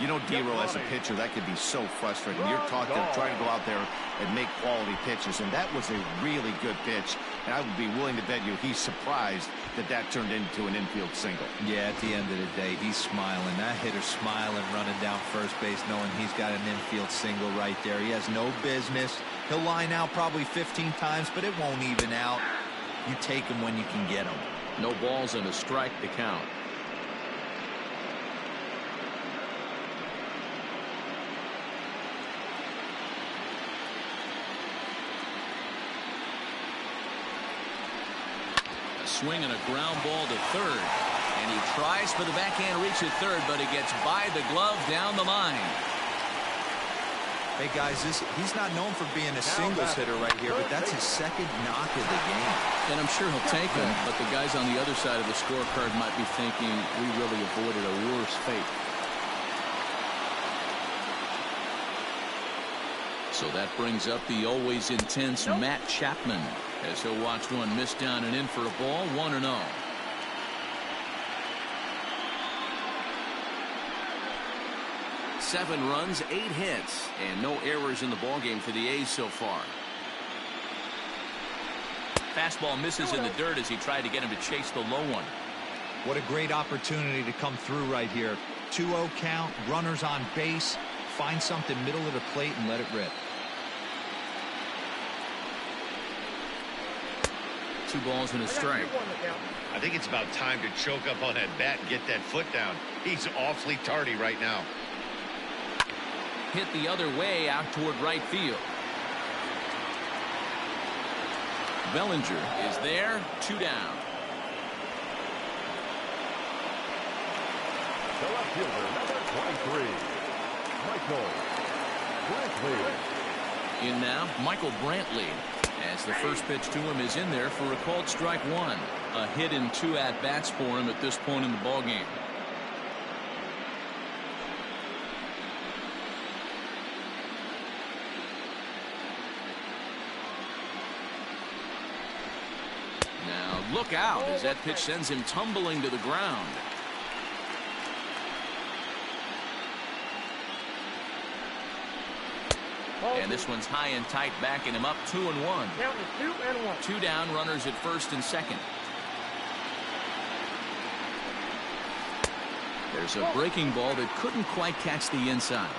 B: You know, D-Row, as a pitcher, that could be so frustrating. You're taught to try to go out there and make quality pitches, and that was a really good pitch. And I would be willing to bet you he's surprised that that turned into an infield single.
D: Yeah, at the end of the day, he's smiling. That hitter's smiling, running down first base, knowing he's got an infield single right there. He has no business. He'll line out probably 15 times, but it won't even out. You take him when you can get him.
A: No balls and a strike to count. Swing and a ground ball to third, and he tries for the backhand reach at third, but it gets by the glove down the line.
D: Hey guys, he's not known for being a singles hitter right here, but that's his second knock of the game.
A: And I'm sure he'll take him, but the guys on the other side of the scorecard might be thinking we really avoided a worse fate. So that brings up the always intense Matt Chapman, as he'll watch one miss down and in for a ball. 1-0. Seven runs, 8 hits, and no errors in the ballgame for the A's so far. Fastball misses in the dirt as he tried to get him to chase the low one.
D: What a great opportunity to come through right here. 2-0 count, runners on base. Find something middle of the plate and let it rip.
A: 2 balls and a strike.
B: I think it's about time to choke up on that bat and get that foot down. He's awfully tardy right now.
A: Hit the other way out toward right field. Bellinger is there. 2 down.
C: The left fielder, number 23, Michael Brantley.
A: In now, Michael Brantley, as the first pitch to him is in there for a called strike 1. A hit in 2 at-bats for him at this point in the ballgame. Now look out as that pitch sends him tumbling to the ground. And this one's high and tight, backing him up. 2-1.
E: Count is 2-1.
A: 2 down, runners at first and second. There's a breaking ball that couldn't quite catch the inside.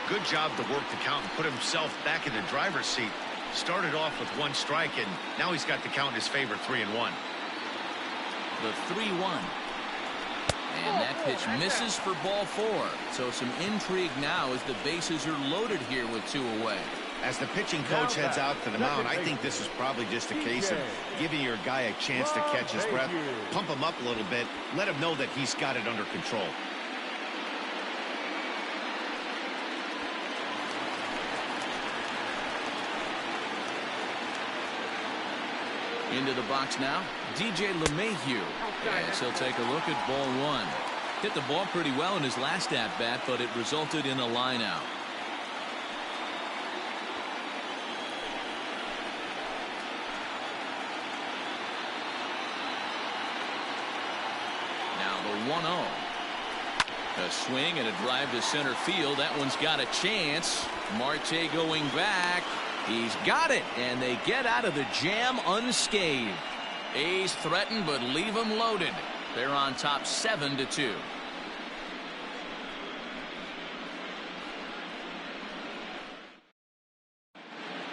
B: Good job to work the count and put himself back in the driver's seat. Started off with 1 strike, and now he's got the count in his favor, 3-1.
A: The 3-1. And that pitch misses for ball 4. So some intrigue now as the bases are loaded here with 2 away.
B: As the pitching coach heads out to the mound, I think this is probably just a case of giving your guy a chance to catch his breath, pump him up a little bit, let him know that he's got it under control.
A: Into the box now, DJ LeMahieu, as he'll take a look at ball 1. Hit the ball pretty well in his last at-bat, but it resulted in a line out. Now the 1-0. A swing and a drive to center field. That one's got a chance. Marte going back. He's got it, and they get out of the jam unscathed. A's threaten, but leave them loaded. They're on top 7-2.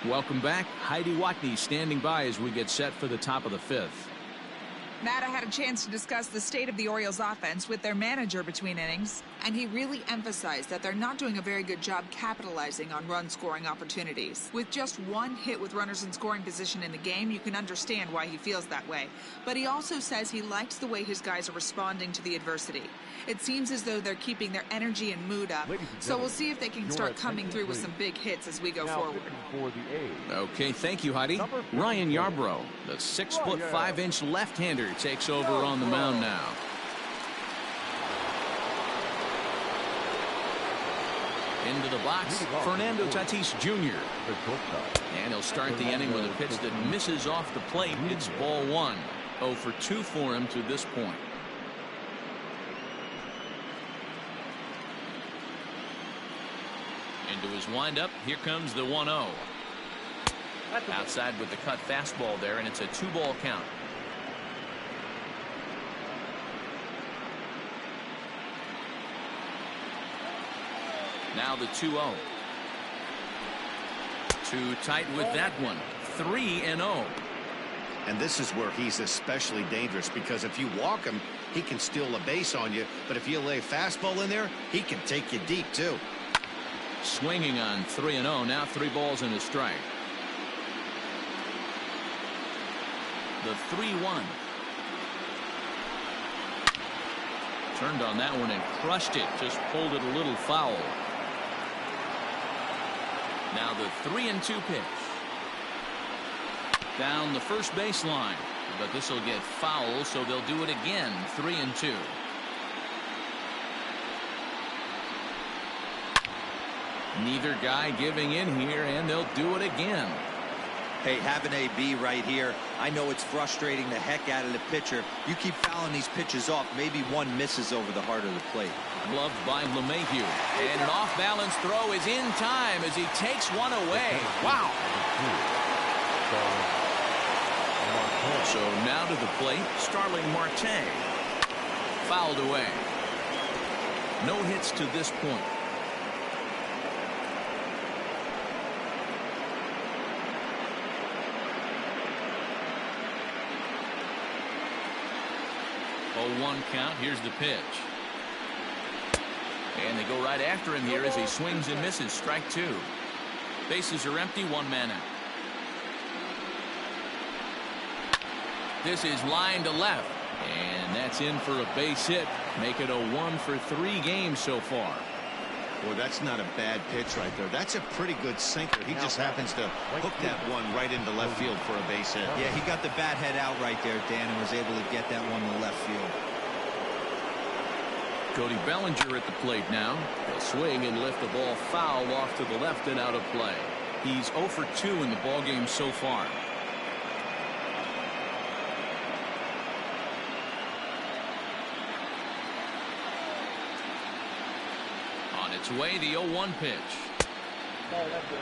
A: Welcome back. Heidi Watney standing by as we get set for the top of the 5th.
F: Matt, I had a chance to discuss the state of the Orioles offense with their manager between innings, and he really emphasized that they're not doing a very good job capitalizing on run-scoring opportunities. With just one hit with runners in scoring position in the game, you can understand why he feels that way. But he also says he likes the way his guys are responding to the adversity. It seems as though they're keeping their energy and mood up, so we'll see if they can start coming through with some big hits as we go forward.
C: For the A's.
A: Okay, thank you, Heidi. Ryan Yarbrough, the 6-foot 5-inch left-hander, takes over on the mound now. Into the box, Fernando Tatis Jr. And he'll start the inning with a pitch that misses off the plate. It's ball 1. 0 for 2 for him to this point. Into his windup. Here comes the 1-0. Outside with the cut fastball there, and it's a 2-ball count. Now the 2-0. Too tight with that one. 3-0.
B: And this is where he's especially dangerous, because if you walk him, he can steal a base on you. But if you lay a fastball in there, he can take you deep, too.
A: Swinging on 3-0. Now 3 balls and a strike. The 3-1. Turned on that one and crushed it. Just pulled it a little foul. Now the 3-2 pitch. Down the first baseline. But this will get foul, so they'll do it again. 3-2. Neither guy giving in here, and they'll do it again.
D: Hey, have an AB right here. I know it's frustrating the heck out of the pitcher. You keep fouling these pitches off. Maybe one misses over the heart of the plate.
A: Gloved by LeMahieu. And an off-balance throw is in time as he takes one away. Wow. So now to the plate, Starling Marte. Fouled away. No hits to this point. Oh, 1 count. Here's the pitch. And they go right after him here as he swings and misses. Strike 2. Bases are empty. 1 man out. This is line to left. And that's in for a base hit. Make it a 1 for 3 games so far.
B: Boy, that's not a bad pitch right there. That's a pretty good sinker. He just happens to hook that one right into left field for a base hit.
D: Yeah, he got the bat head out right there, Dan, and was able to get that one to left field.
A: Cody Bellinger at the plate now. He'll swing and lift the ball foul off to the left and out of play. He's 0 for 2 in the ballgame so far. On its way, the 0-1 pitch.
E: Oh, that's good.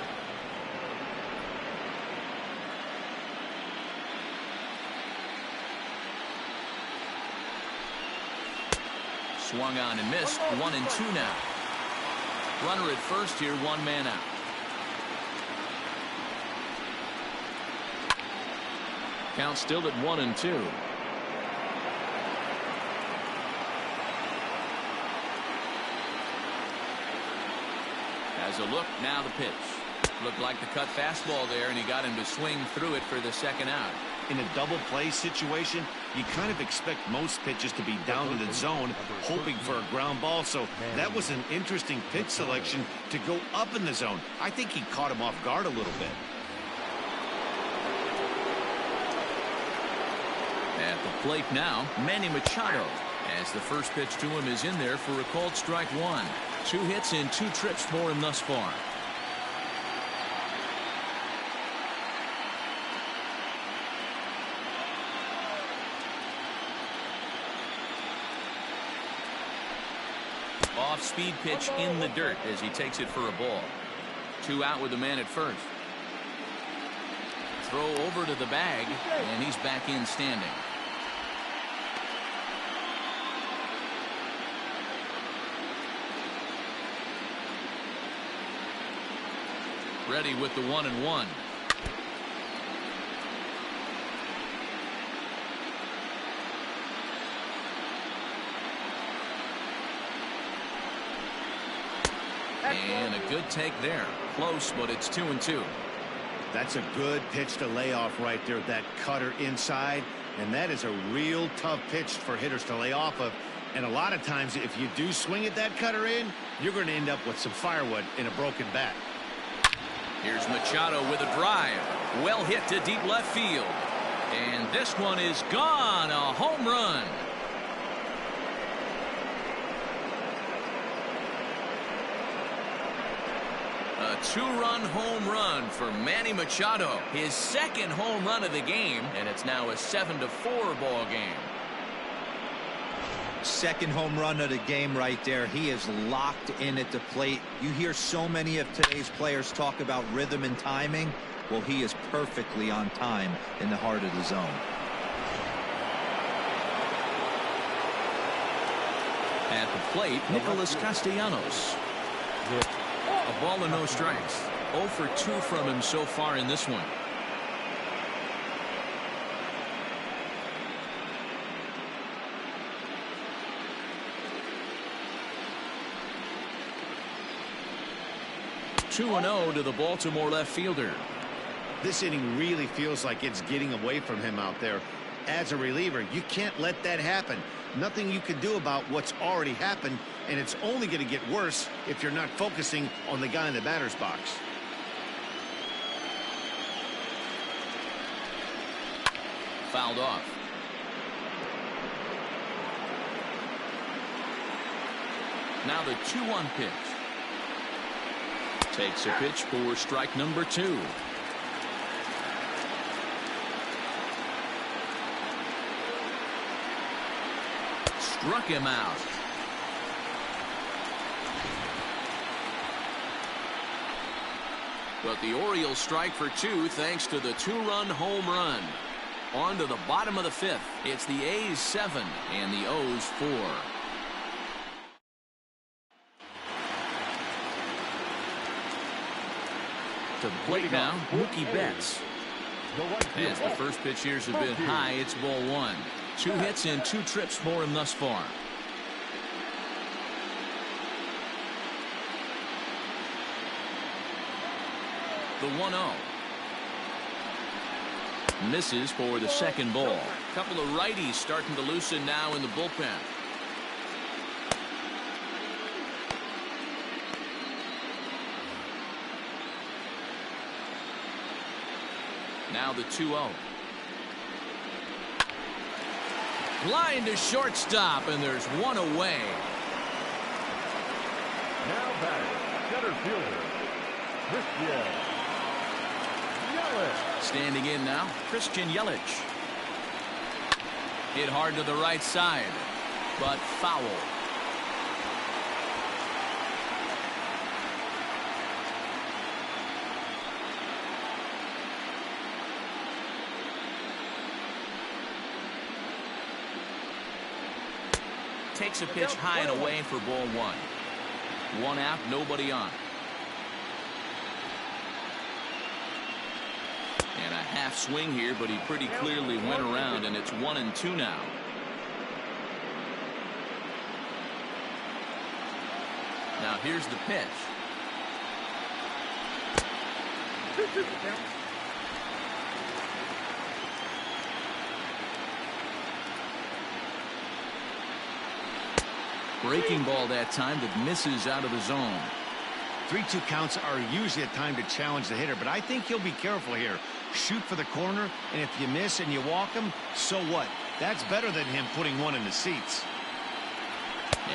A: Swung on and missed. 1-2 now. Runner at first here, 1 man out. Count still at 1-2. As a look, now the pitch. Looked like the cut fastball there, and he got him to swing through it for the second out.
B: In a double play situation, you kind of expect most pitches to be down in the zone, hoping for a ground ball. So that was an interesting pitch selection to go up in the zone. I think he caught him off guard a little bit.
A: At the plate now, Manny Machado, as the first pitch to him is in there for a called strike 1. 2 hits and 2 trips for him thus far. Off-speed pitch in the dirt as he takes it for a ball. 2 out with the man at first. Throw over to the bag, and he's back in standing. Ready with the 1-1. And a good take there. Close, but it's 2-2.
B: That's a good pitch to lay off right there. That cutter inside. And that is a real tough pitch for hitters to lay off of. And a lot of times, if you do swing at that cutter in, you're going to end up with some firewood in a broken bat.
A: Here's Machado with a drive. Well hit to deep left field. And this one is gone. A home run. A 2-run home run for Manny Machado. His second home run of the game. And it's now a 7-4 ball game.
D: Second home run of the game right there. He is locked in at the plate. You hear so many of today's players talk about rhythm and timing. Well, he is perfectly on time in the heart of the zone.
A: At the plate, Nicholas Castellanos. A ball and no strikes. 0 for 2 from him so far in this one. Two 2-0 to the Baltimore left fielder.
B: This inning really feels like it's getting away from him out there. As a reliever, you can't let that happen. Nothing you can do about what's already happened, and it's only going to get worse if you're not focusing on the guy in the batter's box.
A: Fouled off. Now the 2-1 pitch. Takes a pitch for strike number 2. Struck him out. But the Orioles strike for 2 thanks to the 2-run home run. On to the bottom of the 5th. It's the A's 7 and the O's 4. To the plate now, Mookie Betts. As the first pitch here's a bit high, it's ball 1. 2 hits and 2 trips for him thus far. The 1-0. Misses for the second ball. Couple of righties starting to loosen now in the bullpen. Now the 2-0. Line to shortstop, and there's one away.
C: Now batting, center fielder, Christian Yelich.
A: Standing in now, Christian Yelich. Hit hard to the right side, but foul. Takes a pitch high and away for ball 1. 1 out, nobody on. And a half swing here, but he pretty clearly went around, and it's 1-2 now. Now here's the pitch. Breaking ball that time that misses out of the zone.
B: 3-2 counts are usually a time to challenge the hitter, but I think he'll be careful here. Shoot for the corner, and if you miss and you walk him, so what? That's better than him putting one in the seats.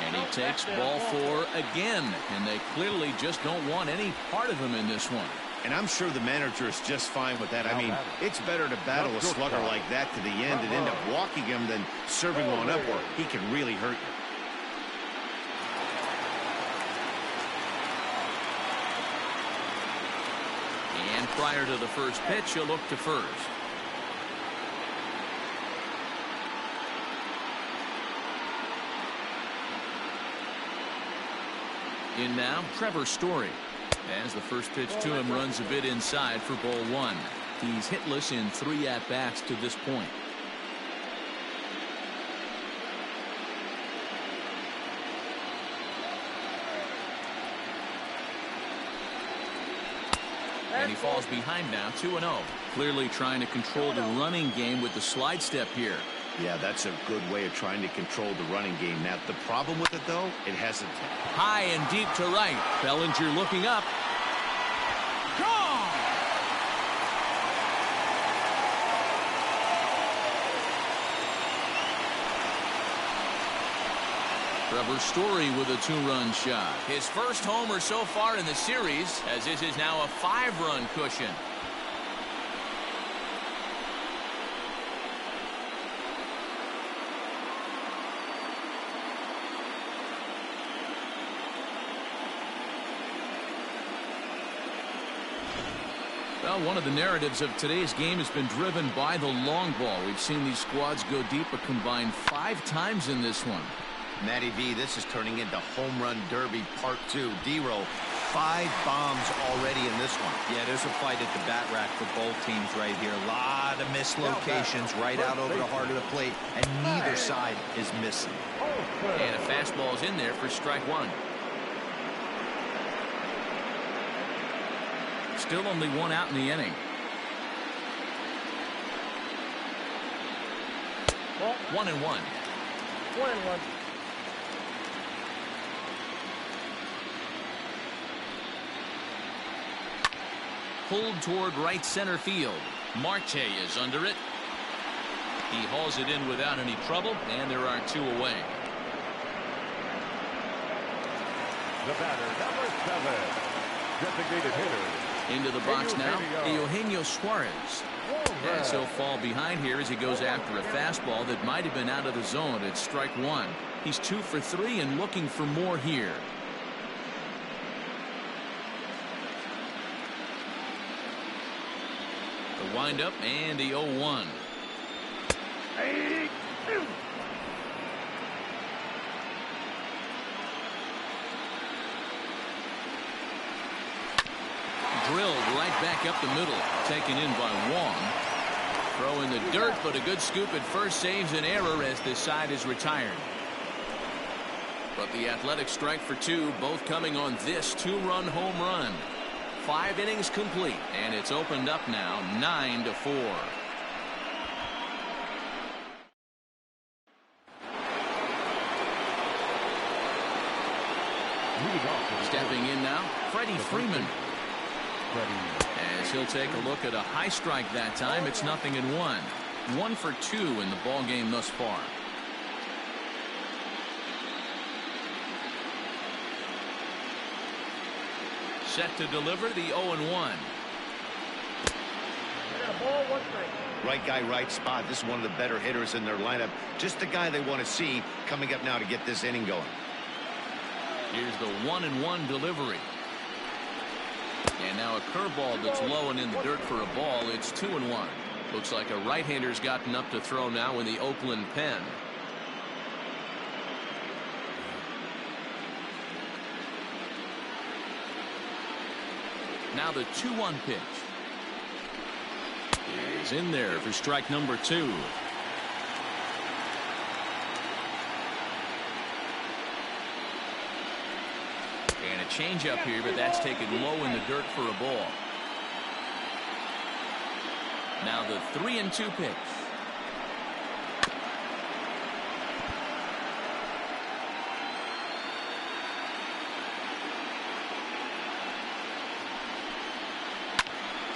A: And he takes ball 4 again, and they clearly just don't want any part of him in this one.
B: And I'm sure the manager is just fine with that. I mean, it's better to battle a slugger like that to the end and end up walking him than serving one up where he can really hurt you.
A: prior to the first pitch, he'll look to first. In now, Trevor Story. As the first pitch to him runs a bit inside for ball one. He's hitless in 3 at-bats to this point. And he falls behind now, 2-0. Clearly trying to control the running game with the slide step here.
B: Yeah, that's a good way of trying to control the running game. Now, the problem with it, though, it hasn't.
A: High and deep to right. Bellinger looking up. Gone! Trevor Story with a 2-run shot. His first homer so far in the series, as this is now a 5-run cushion. Well, one of the narratives of today's game has been driven by the long ball. We've seen these squads go deep a combined 5 times in this one.
B: Matty V, this is turning into Home Run Derby Part 2. D-Roll, 5 bombs already in this one.
D: Yeah, there's a fight at the bat rack for both teams right here. A lot of mislocations right out over the heart of the plate, and neither side is missing.
A: And a fastball's in there for strike 1. Still only 1 out in the inning. 1-1.
E: 1-1.
A: Pulled toward right center field. Marte is under it. He hauls it in without any trouble, and there are 2 away.
C: The batter, number 7, designated hitter.
A: Into the box now, Eugenio Suarez. As he'll fall behind here as he goes after a fastball that might have been out of the zone at strike 1. He's 2 for 3 and looking for more here. The windup and the 0-1. Drilled right back up the middle. Taken in by Wong. Throw in the dirt, but a good scoop at first saves an error as this side is retired. But the Athletic strike for 2, both coming on this 2-run home run. 5 innings complete, and it's opened up now 9-4. Stepping in now, Freddie Freeman. As he'll take a look at a high strike that time, it's 0-1. 1 for 2 in the ball game thus far. Set to deliver the 0-1.
E: Ball, 1 strike.
B: Right guy, right spot. This is one of the better hitters in their lineup. Just the guy they want to see coming up now to get this inning going.
A: Here's the 1-1 delivery. And now a curveball that's low and in the dirt for a ball. It's 2-1. Looks like a right-hander's gotten up to throw now in the Oakland pen. Now the 2-1 pitch. Is in there for strike number 2. And a changeup here, but that's taken low in the dirt for a ball. Now the 3-2 pitch.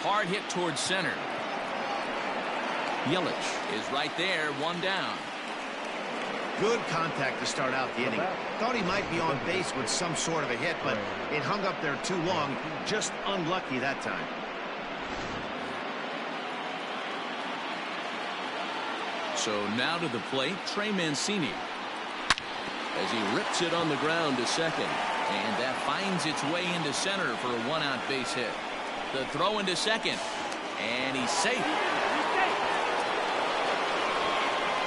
A: Hard hit towards center. Yelich is right there, 1 down.
B: Good contact to start out the inning. Thought he might be on base with some sort of a hit, but it hung up there too long. Just unlucky that time.
A: So now to the plate, Trey Mancini. As he rips it on the ground to second. And that finds its way into center for a 1-out base hit. The throw into second. And he's safe.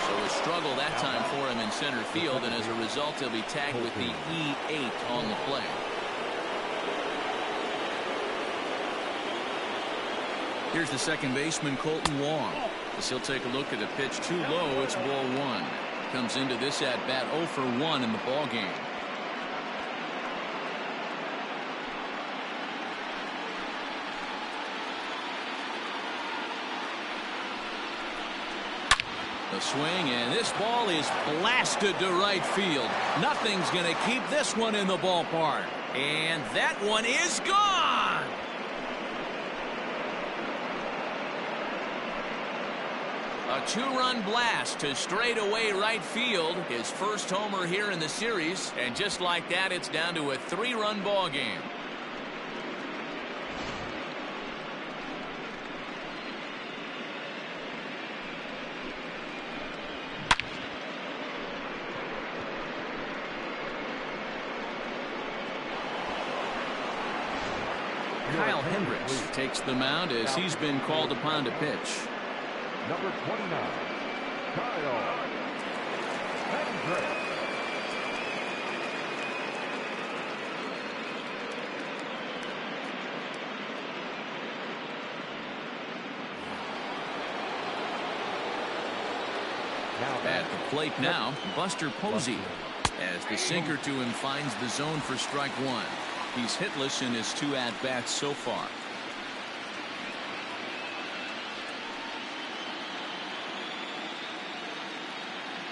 A: So a struggle that time for him in center field, and as a result, he'll be tagged with the E8 on the play. Here's the second baseman, Colton Wong. As he'll take a look at a pitch too low, it's ball one. Comes into this at-bat 0 for 1 in the ball game. The swing, and this ball is blasted to right field. Nothing's going to keep this one in the ballpark. And that one is gone. A two-run blast to straightaway right field. His first homer here in the series. And just like that, it's down to a 3-run ball game. Kyle Hendricks takes the mound as he's been called upon to pitch.
C: Number 29, Kyle Hendricks.
A: At the plate now, Buster Posey, as the sinker to him finds the zone for strike one. He's hitless in his 2 at-bats so far.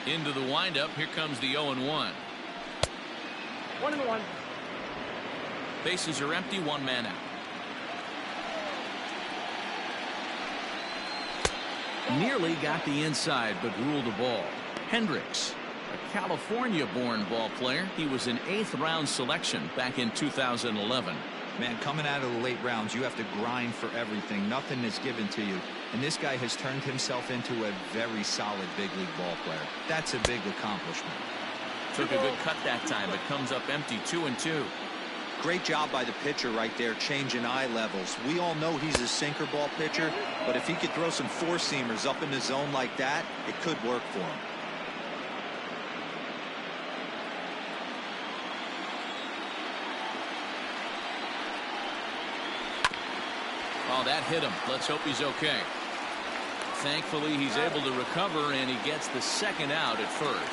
A: Into the windup, here comes the 0-1.
E: 1-1.
A: Bases are empty, 1 man out. Nearly got the inside, but ruled the ball. Hendricks, a California-born ball player. He was an 8th-round selection back in 2011.
D: Man, coming out of the late rounds, you have to grind for everything. Nothing is given to you. And this guy has turned himself into a very solid big league ball player. That's a big accomplishment.
A: Took a good cut that time, but comes up empty, 2-2.
D: Great job by the pitcher right there, changing eye levels. We all know he's a sinker ball pitcher, but if he could throw some 4-seamers up in the zone like that, it could work for him.
A: Oh, that hit him. Let's hope he's okay. Thankfully, he's able to recover, and he gets the second out at first.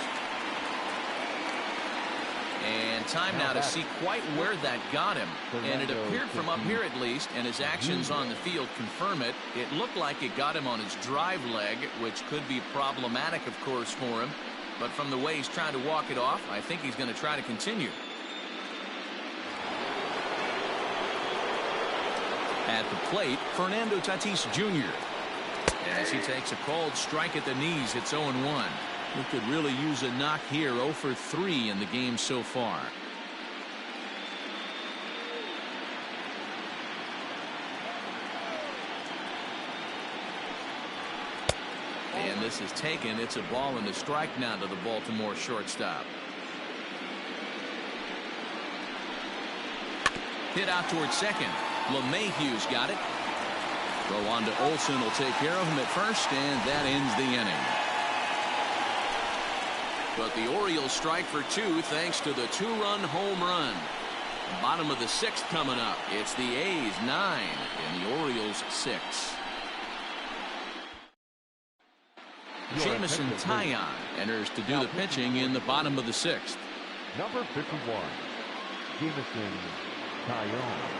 A: And time now to see quite where that got him. And it appeared from up here at least, and his actions on the field confirm it. It looked like it got him on his drive leg, which could be problematic, of course, for him. But from the way he's trying to walk it off, I think he's going to try to continue. At the plate, Fernando Tatis Jr. As he takes a called strike at the knees, it's 0-1. He could really use a knock here. 0 for 3 in the game so far. And this is taken. It's a ball and a strike now to the Baltimore shortstop. Hit out towards second. LeMahieu's got it. Throw on to Olsen will take care of him at first, and that ends the inning. But the Orioles strike for 2 thanks to the 2-run home run. Bottom of the 6th coming up. It's the A's 9 and the Orioles 6. Jamison Taillon enters to do the pitching in the bottom of the 6th.
C: Number 51, Jamison Taillon.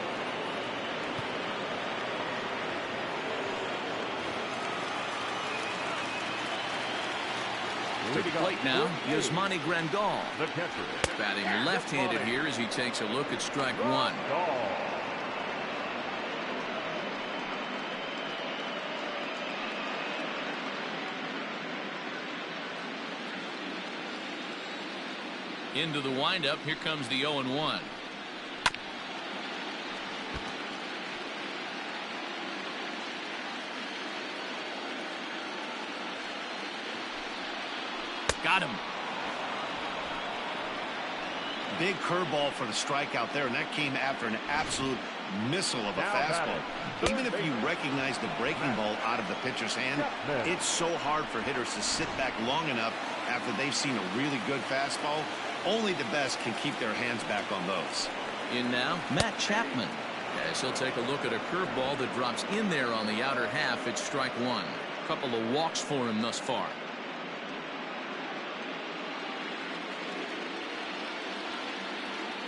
A: To the plate now, Yasmani Grandal.
C: The catcher.
A: Batting left-handed here as he takes a look at strike one. Into the windup, here comes the 0-1. Got him.
B: Big curveball for the strikeout there, and that came after an absolute missile of a fastball. Even if you recognize the breaking ball out of the pitcher's hand, it's so hard for hitters to sit back long enough after they've seen a really good fastball. Only the best can keep their hands back on those.
A: In now, Matt Chapman. As he'll take a look at a curveball that drops in there on the outer half. It's strike one. Couple of walks for him thus far.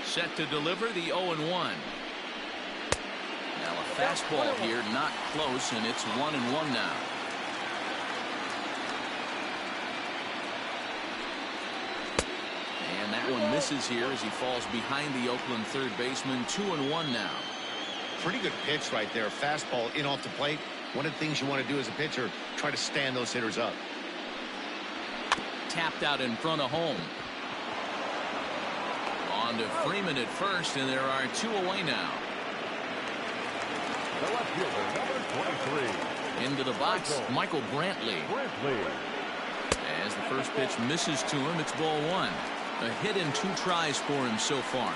A: Set to deliver the 0-1. Now a fastball here, not close, and it's 1-1 now. And that one misses here as he falls behind the Oakland third baseman. 2-1 now.
B: Pretty good pitch right there. Fastball in off the plate. One of the things you want to do as a pitcher, try to stand those hitters up.
A: Tapped out in front of home. On to Freeman at first, and there are two away now.
C: The left fielder, number 23.
A: Into the box, Michael Brantley. As the first pitch misses to him, it's ball one. A hit in 2 tries for him so far.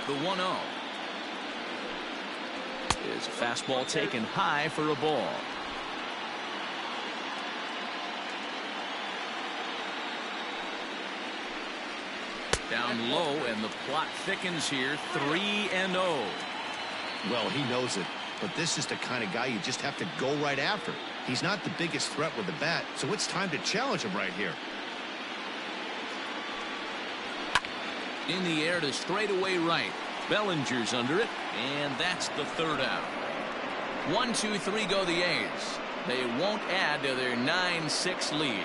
A: The 1-0 is a fastball taken high for a ball. Down low, and the plot thickens here. 3-0.
B: Well, he knows it, but this is the kind of guy you just have to go right after. He's not the biggest threat with the bat, so it's time to challenge him right here.
A: In the air to straightaway right. Bellinger's under it, and that's the third out. 1, 2, 3 go the A's. They won't add to their 9-6 lead.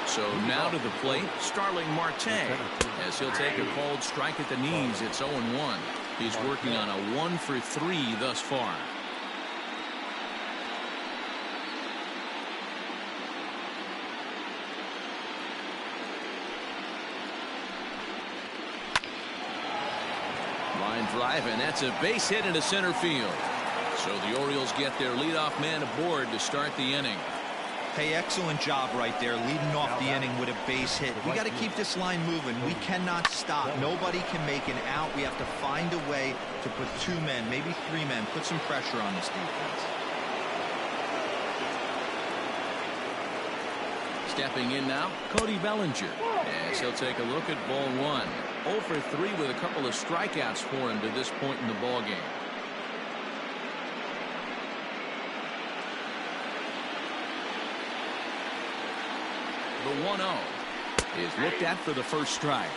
A: So now to the plate, Starling Marte, as he'll take a called strike at the knees. It's 0-1. He's working on a 1 for 3 thus far. Line drive, and that's a base hit into center field. So the Orioles get their leadoff man aboard to start the inning.
D: Hey, excellent job right there, leading off the inning with a base hit. We got to keep this line moving. We cannot stop. Nobody can make an out. We have to find a way to put 2 men, maybe 3 men, put some pressure on this defense.
A: Stepping in now, Cody Bellinger, as he'll take a look at ball 1. 0 for 3 with a couple of strikeouts for him to this point in the ballgame. The 1-0 is looked at for the first strike.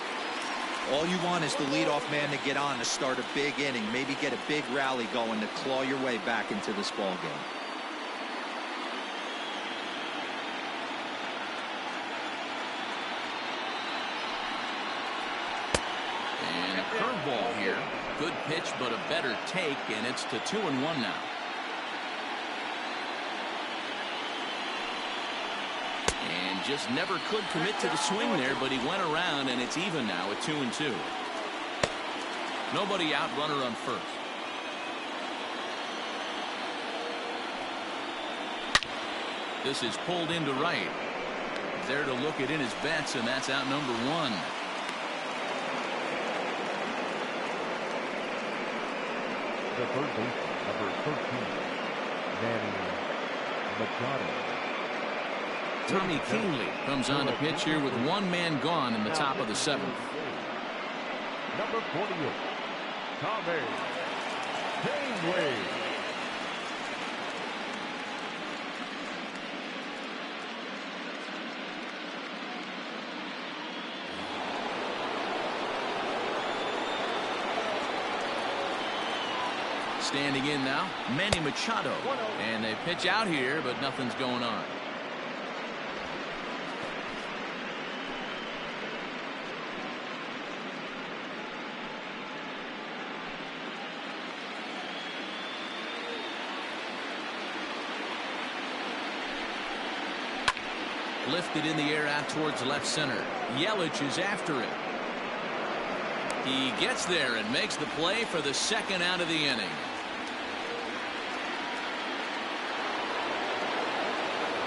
D: All you want is the leadoff man to get on to start a big inning, maybe get a big rally going to claw your way back into this ball game.
A: And a curveball here. Good pitch, but a better take, and it's to 2-1 now. Just never could commit to the swing there, but he went around, and it's even now at 2-2. Nobody out, runner on first. This is pulled into right. There to look it in his bets, and that's out number 1.
C: The third baseman, number 13, Manny Machado.
A: Tommy Kingley comes on to pitch here with 1 man gone in the top of the 7th.
C: Number 48, Tommy Kingley.
A: Standing in now, Manny Machado. And they pitch out here, but nothing's going on. lifted in the air out towards left center. Yelich is after it. He gets there and makes the play for the second out of the inning.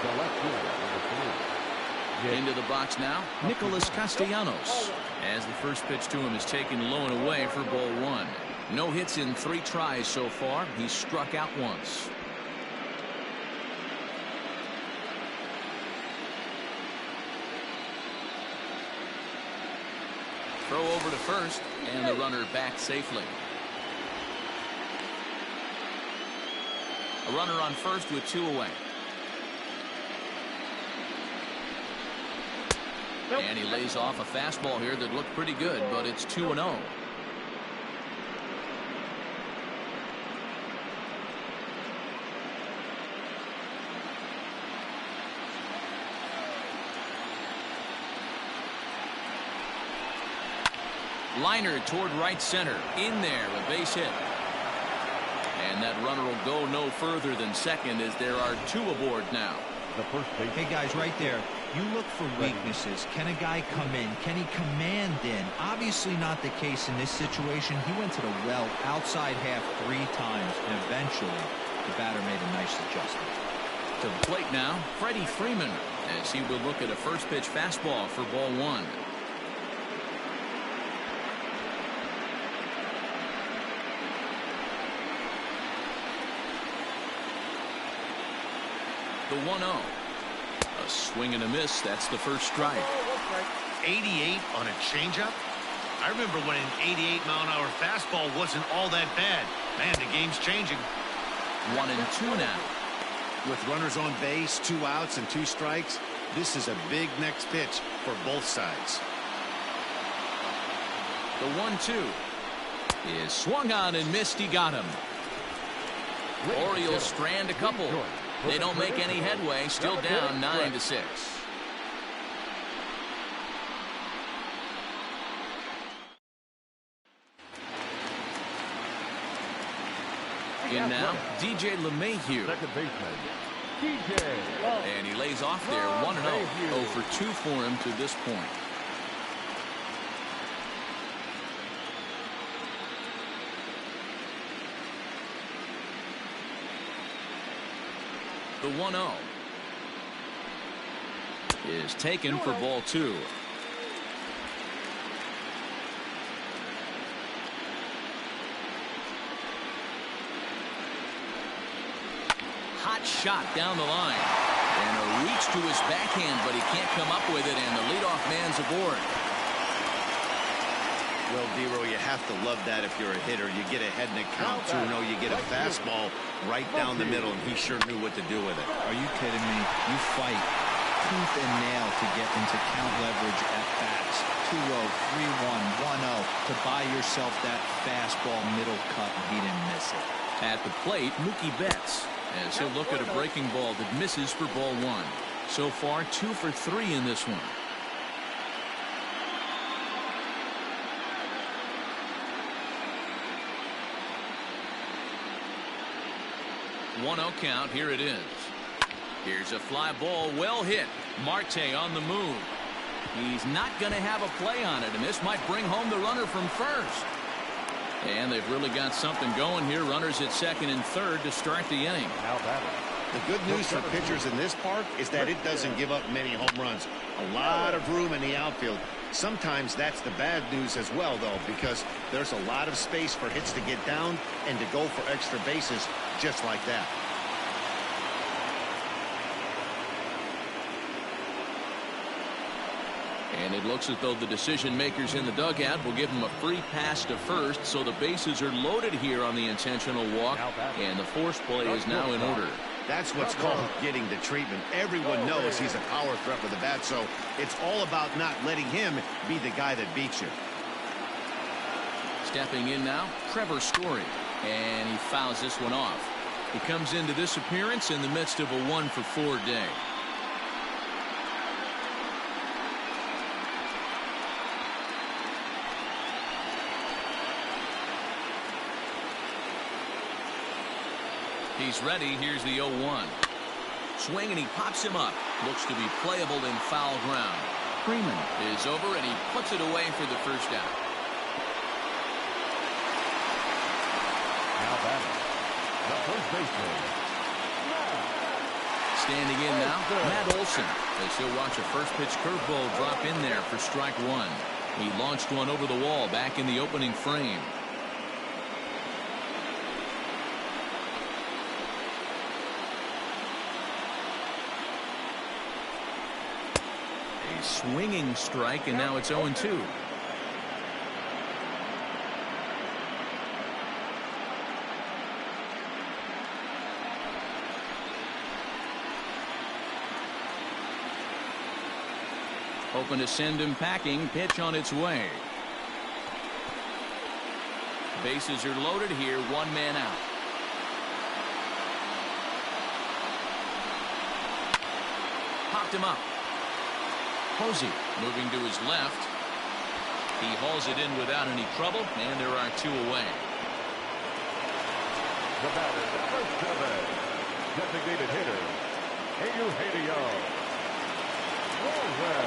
C: The left fielder, number 3.
A: Into the box now, Nicholas Castellanos. As the first pitch to him is taken low and away for ball 1. No hits in 3 tries so far. He's struck out once. Throw over to first, and the runner back safely. A runner on first with 2 away. And he lays off a fastball here that looked pretty good, but it's 2-0. Liner toward right center. In there, a base hit. And that runner will go no further than second as there are 2 aboard now.
C: The first base.
D: Hey, guys, right there. You look for weaknesses. Can a guy come in? Can he command in? Obviously not the case in this situation. He went to the well outside half 3 times, and eventually the batter made a nice adjustment.
A: To the plate now, Freddie Freeman, as he will look at a first pitch fastball for ball 1. The 1-0. A swing and a miss. That's the first strike.
B: 88 on a changeup? I remember when an 88-mile-an-hour fastball wasn't all that bad. Man, the game's changing.
A: 1-2 now.
B: With runners on base, 2 outs and 2 strikes, this is a big next pitch for both sides.
A: The 1-2 is swung on and missed. He got him. Orioles strand a couple. They don't make any headway. Still down 9-6. In now, DJ LeMahieu.
C: Second baseman, DJ.
A: And he lays off there 1-0. 0 for 2 for him to this point. The 1-0 is taken for ball 2. Hot shot down the line. And a reach to his backhand, but he can't come up with it, and the leadoff man's aboard.
B: Well, D-Row, you have to love that if you're a hitter. You get ahead in the count, 2-0. You get a fastball right down the middle, and he sure knew what to do with it.
D: Are you kidding me? You fight tooth and nail to get into count leverage at bats. 2-0, 3-1, 1-0 to buy yourself that fastball middle cut, and he didn't miss it.
A: At the plate, Mookie Betts, as he'll look at a breaking ball that misses for ball 1. So far, 2 for 3 in this one. 1-0 count. Here it is. Here's a fly ball, well hit. Marte on the move. He's not going to have a play on it, and this might bring home the runner from first. And they've really got something going here. Runners at second and third to start the inning.
C: Now batter.
B: The good news for pitchers in this park is that it doesn't give up many home runs. A lot of room in the outfield. Sometimes that's the bad news as well, though, because there's a lot of space for hits to get down and to go for extra bases just like that.
A: And it looks as though the decision makers in the dugout will give him a free pass to first, so the bases are loaded here on the intentional walk, and the force play is now in order.
B: That's what's called getting the treatment. Everyone knows he's a power threat with the bat, so it's all about not letting him be the guy that beats you.
A: Stepping in now, Trevor Story, and he fouls this one off. He comes into this appearance in the midst of a 1-for-4 day. He's ready. Here's the 0-1. Swing, and he pops him up. Looks to be playable in foul ground. Freeman is over, and he puts it away for the first out.
C: Now batting, the first baseman.
A: Standing in now, Matt Olson, as he'll watch a first pitch curveball drop in there for strike one. He launched one over the wall back in the opening frame. A swinging strike, and now it's 0-2. Open to send him packing. Pitch on its way. Bases are loaded here. One man out. Popped him up. Posey moving to his left. He hauls it in without any trouble, and there are two away.
C: The batter, number 7, designated hitter, Eugenio.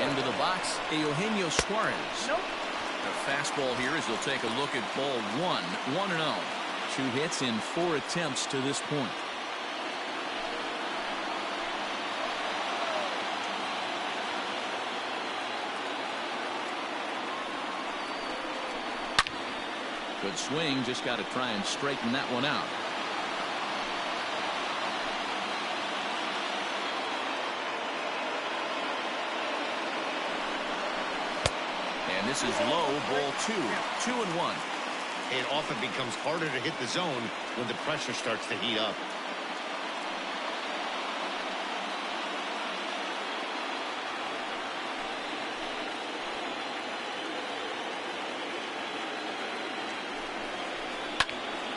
A: Into the box, Eugenio Suarez.
E: Nope.
A: A fastball here as they'll take a look at ball one. 1-0. 2 hits in 4 attempts to this point. Good swing, just got to try and straighten that one out. And this is low, ball 2. 2-1.
B: It often becomes harder to hit the zone when the pressure starts to heat up.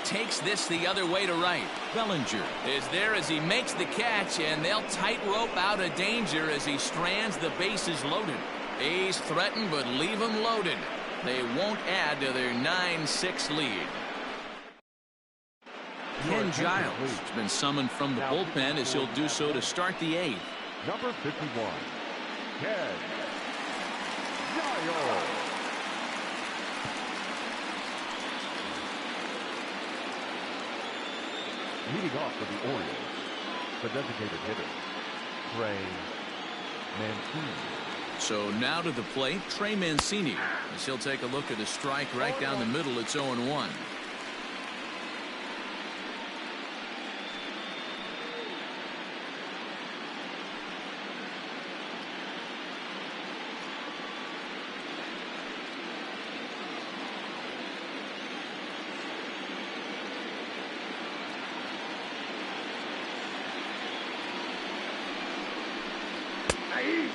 A: Takes this the other way to right. Bellinger is there as he makes the catch, and they'll tightrope out of danger as he strands the bases loaded. A's threaten, but leave them loaded. They won't add to their 9-6 lead. Ken Giles has been summoned from the bullpen as he'll do so to start the 8th.
C: Number 51, Ken Giles. Leading off for the Orioles, the designated hitter, Trey Mancini.
A: So now to the plate, Trey Mancini, as he'll take a look at a strike right down the middle. It's 0-1.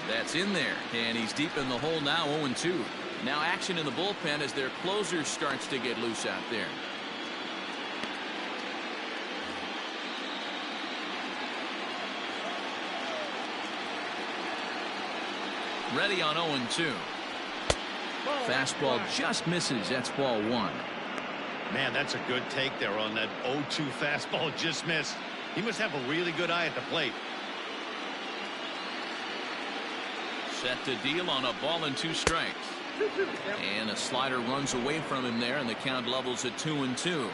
A: That's in there, and he's deep in the hole now. 0-2. Now action in the bullpen as their closer starts to get loose out there. Ready on 0-2. Fastball just misses. That's ball 1.
B: Man, that's a good take there on that 0-2 fastball just missed. He must have a really good eye at the plate. Set to deal on a ball and 2 strikes. And a slider runs away from him there, and the count levels at 2-2.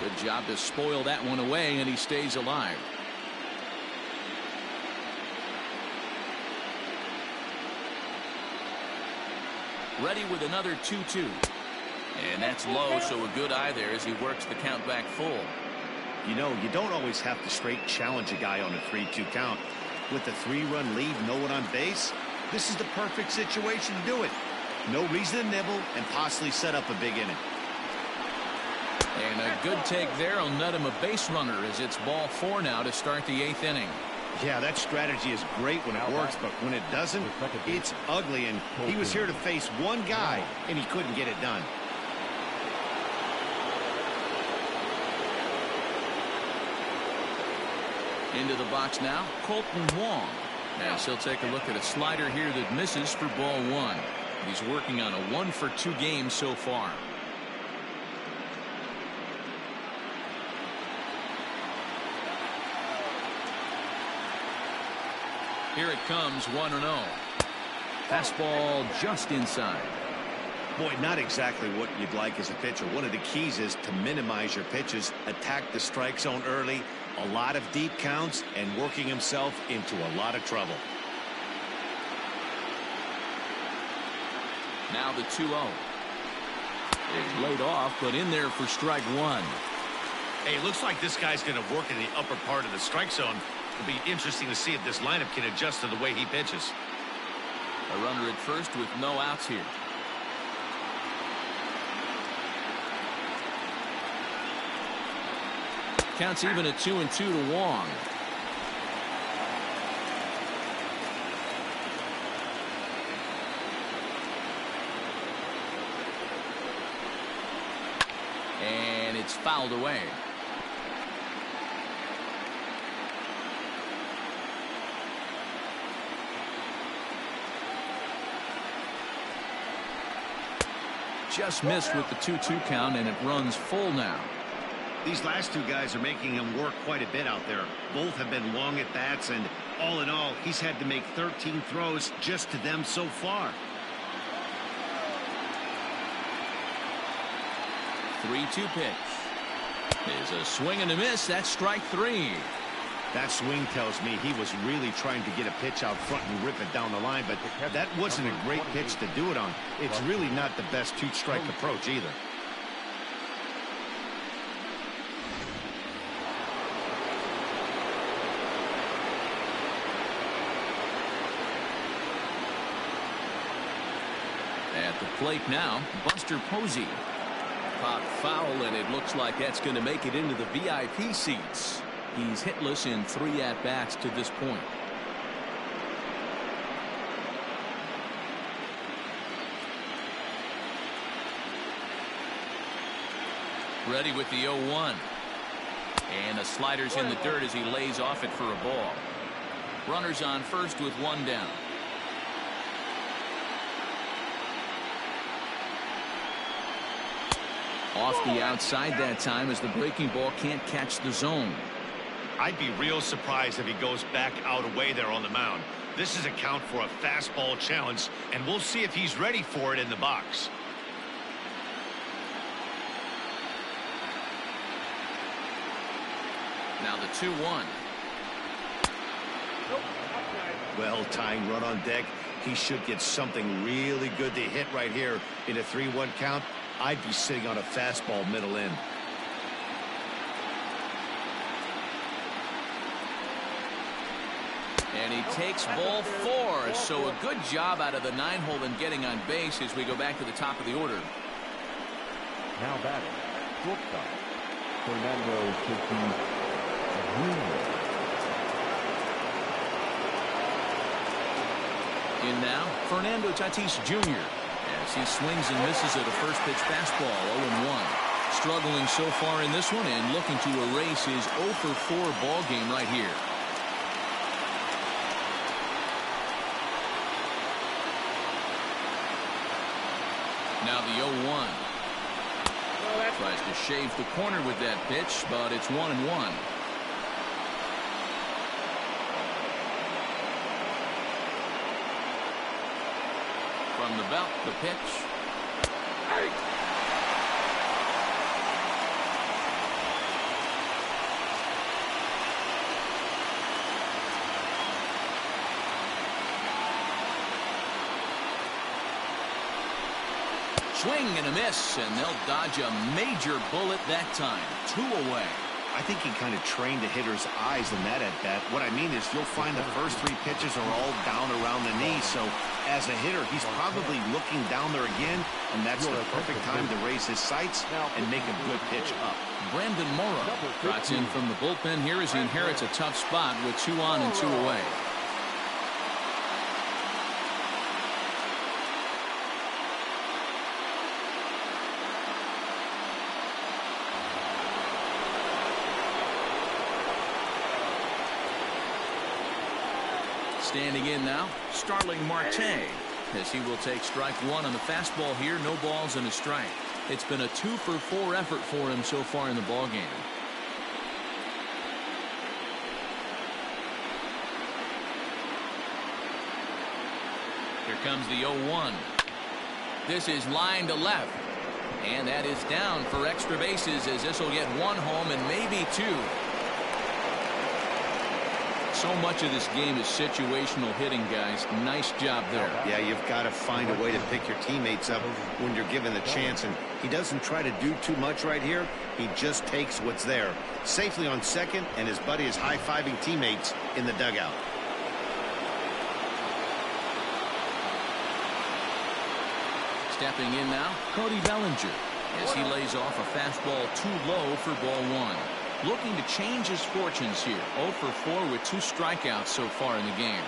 B: Good job to spoil that one away, and he stays alive. Ready with another 2-2. And that's low, so a good eye there as he works the count back full. You know, you don't always have to straight challenge a guy on a 3-2 count. With a 3-run lead, no one on base, this is the perfect situation to do it. No reason to nibble and possibly set up a big inning. And a good take there will net him a base runner as it's ball 4 now to start the 8th inning. Yeah, that strategy is great when it works, but when it doesn't, it's ugly. And he was here to face one guy, and he couldn't get it done. Into the box now, Colton Wong. As he'll take a look at a slider here that misses for ball 1.
A: He's working on a 1-for-2 game so far. Here it comes, 1-0. Fastball just inside.
B: Boy, not exactly what you'd like as a pitcher. One of the keys is to minimize your pitches, attack the strike zone early, a lot of deep counts, and working himself into a lot of trouble.
A: Now the 2-0. It's laid off, but in there for strike one.
B: Hey, it looks like this guy's going to work in the upper part of the strike zone. It'll be interesting to see if this lineup can adjust to the way he pitches.
A: A runner at first with no outs here. Counts even at 2-2 to Wong. And it's fouled away. Just missed with the 2-2 count, and it runs full now.
B: These last two guys are making him work quite a bit out there. Both have been long at bats, and all in all, he's had to make 13 throws just to them so far.
A: 3-2 pitch. Is a swing and a miss. That's strike three.
B: That swing tells me he was really trying to get a pitch out front and rip it down the line, but that wasn't a great pitch to do it on. It's really not the best two-strike approach either.
A: At the plate now, Buster Posey. Pop foul, and it looks like that's going to make it into the VIP seats. He's hitless in 3 at-bats to this point. Ready with the 0-1. And the slider's in the dirt as he lays off it for a ball. Runners on first with 1 down. Off the outside that time as the breaking ball can't catch the zone.
B: I'd be real surprised if he goes back out away there on the mound. This is a count for a fastball challenge, and we'll see if he's ready for it in the box.
A: Now the 2-1.
B: Well, tying run on deck. He should get something really good to hit right here in a 3-1 count. I'd be sitting on a fastball middle in.
A: And he takes ball 4. So a good job out of the 9-hole in getting on base as we go back to the top of the order.
C: Now batting, shortstop, Fernando Tatis Jr.
A: In now, Fernando Tatis Jr. as he swings and misses at a first pitch fastball, 0-1. Struggling so far in this one and looking to erase his 0-for-4 ball game right here. Now the 0-1. Tries to shave the corner with that pitch, but it's 1-1. From the belt, the pitch. Swing and a miss, and they'll dodge a major bullet that time. 2 away.
B: I think he kind of trained the hitter's eyes in that at bat. What I mean is you'll find the first 3 pitches are all down around the knee. So as a hitter, he's probably looking down there again, and that's the perfect time to raise his sights and make a good pitch up.
A: Brandon Morrow trots in from the bullpen here as he inherits a tough spot with 2 on and 2 away. Standing in now, Starling Marte. as he will take strike one on the fastball here. No balls and a strike. It's been a 2-for-4 effort for him so far in the ballgame. Here comes the 0-1. This is line to left. And that is down for extra bases, as this will get one home and maybe two. So much of this game is situational hitting, guys. Nice job there.
B: Yeah, you've got to find a way to pick your teammates up when you're given the chance, and he doesn't try to do too much right here. He just takes what's there. Safely on second, and his buddy is high-fiving teammates in the dugout.
A: Stepping in now, Cody Bellinger, as he lays off a fastball too low for ball one. Looking to change his fortunes here. 0 for 4 with 2 strikeouts so far in the game.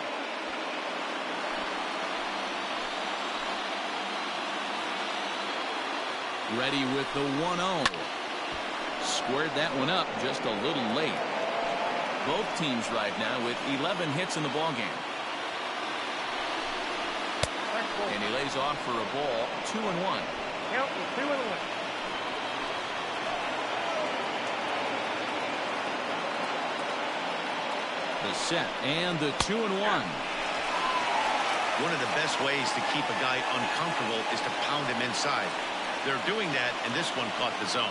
A: Ready with the 1-0. Squared that one up just a little late. Both teams right now with 11 hits in the ballgame. And he lays off for a ball. 2-1.
E: Count is 2-1.
A: The set and the 2-1.
B: One of the best ways to keep a guy uncomfortable is to pound him inside. They're doing that, and this one caught the zone.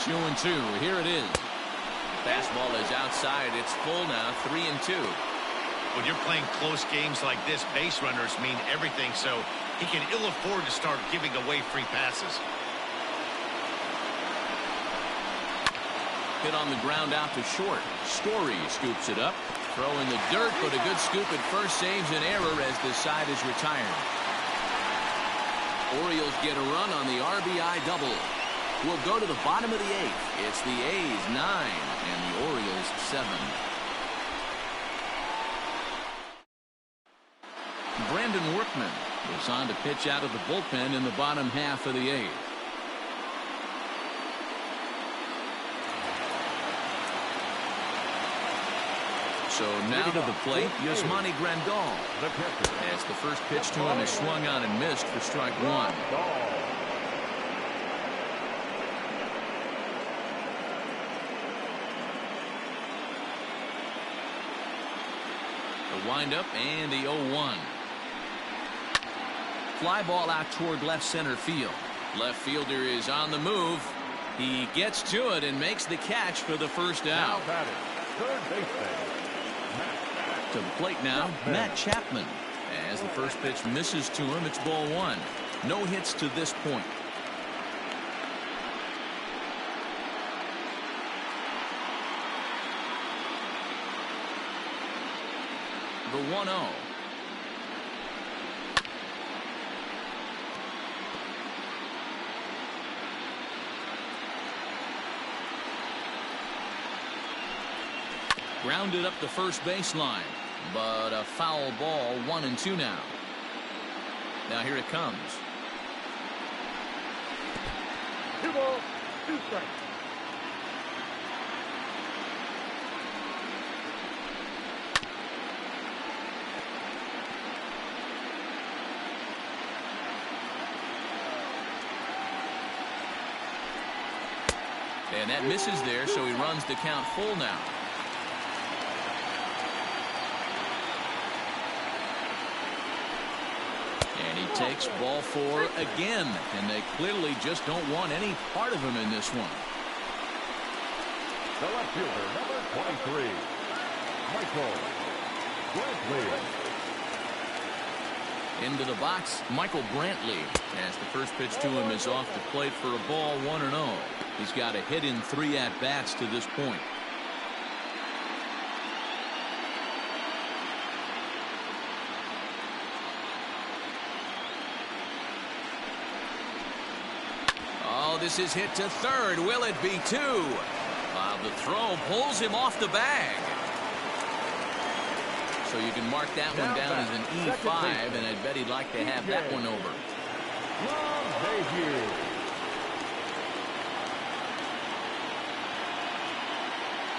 A: Two and two. Here it is. Fastball is outside. It's full now. 3-2.
B: When you're playing close games like this, base runners mean everything, so he can ill afford to start giving away free passes.
A: Hit on the ground out to short. Story scoops it up. Throw in the dirt, but a good scoop at first saves an error as the side is retired. Orioles get a run on the RBI double. We'll go to the bottom of the 8th. It's the A's 9 and the Orioles 7. Brandon Workman goes on to pitch out of the bullpen in the bottom half of the 8th. So now to the plate, Yasmani Grandal. As the first pitch to him is swung on and missed for strike one. The windup and the 0-1. Fly ball out toward left center field. Left fielder is on the move. He gets to it and makes the catch for the first out.
C: Third baseman.
A: To the plate now, Matt Chapman. As the first pitch misses to him, it's ball one. No hits to this point. The 1-0. Grounded up the first baseline, but a foul ball. 1-2 now. Now here it comes.
E: 2 balls, 2 strikes.
A: And that misses there, so he runs the count full now. And he takes ball 4 again, and they clearly just don't want any part of him in this one.
C: The left fielder, number 23, Michael Brantley.
A: Into the box, Michael Brantley, as the first pitch to him is off the plate for a ball. 1-0. He's got a hit in 3 at-bats to this point. Oh, this is hit to third. Will it be 2? The throw pulls him off the bag. So you can mark that one down as an E5, and I bet he'd like to have that one over.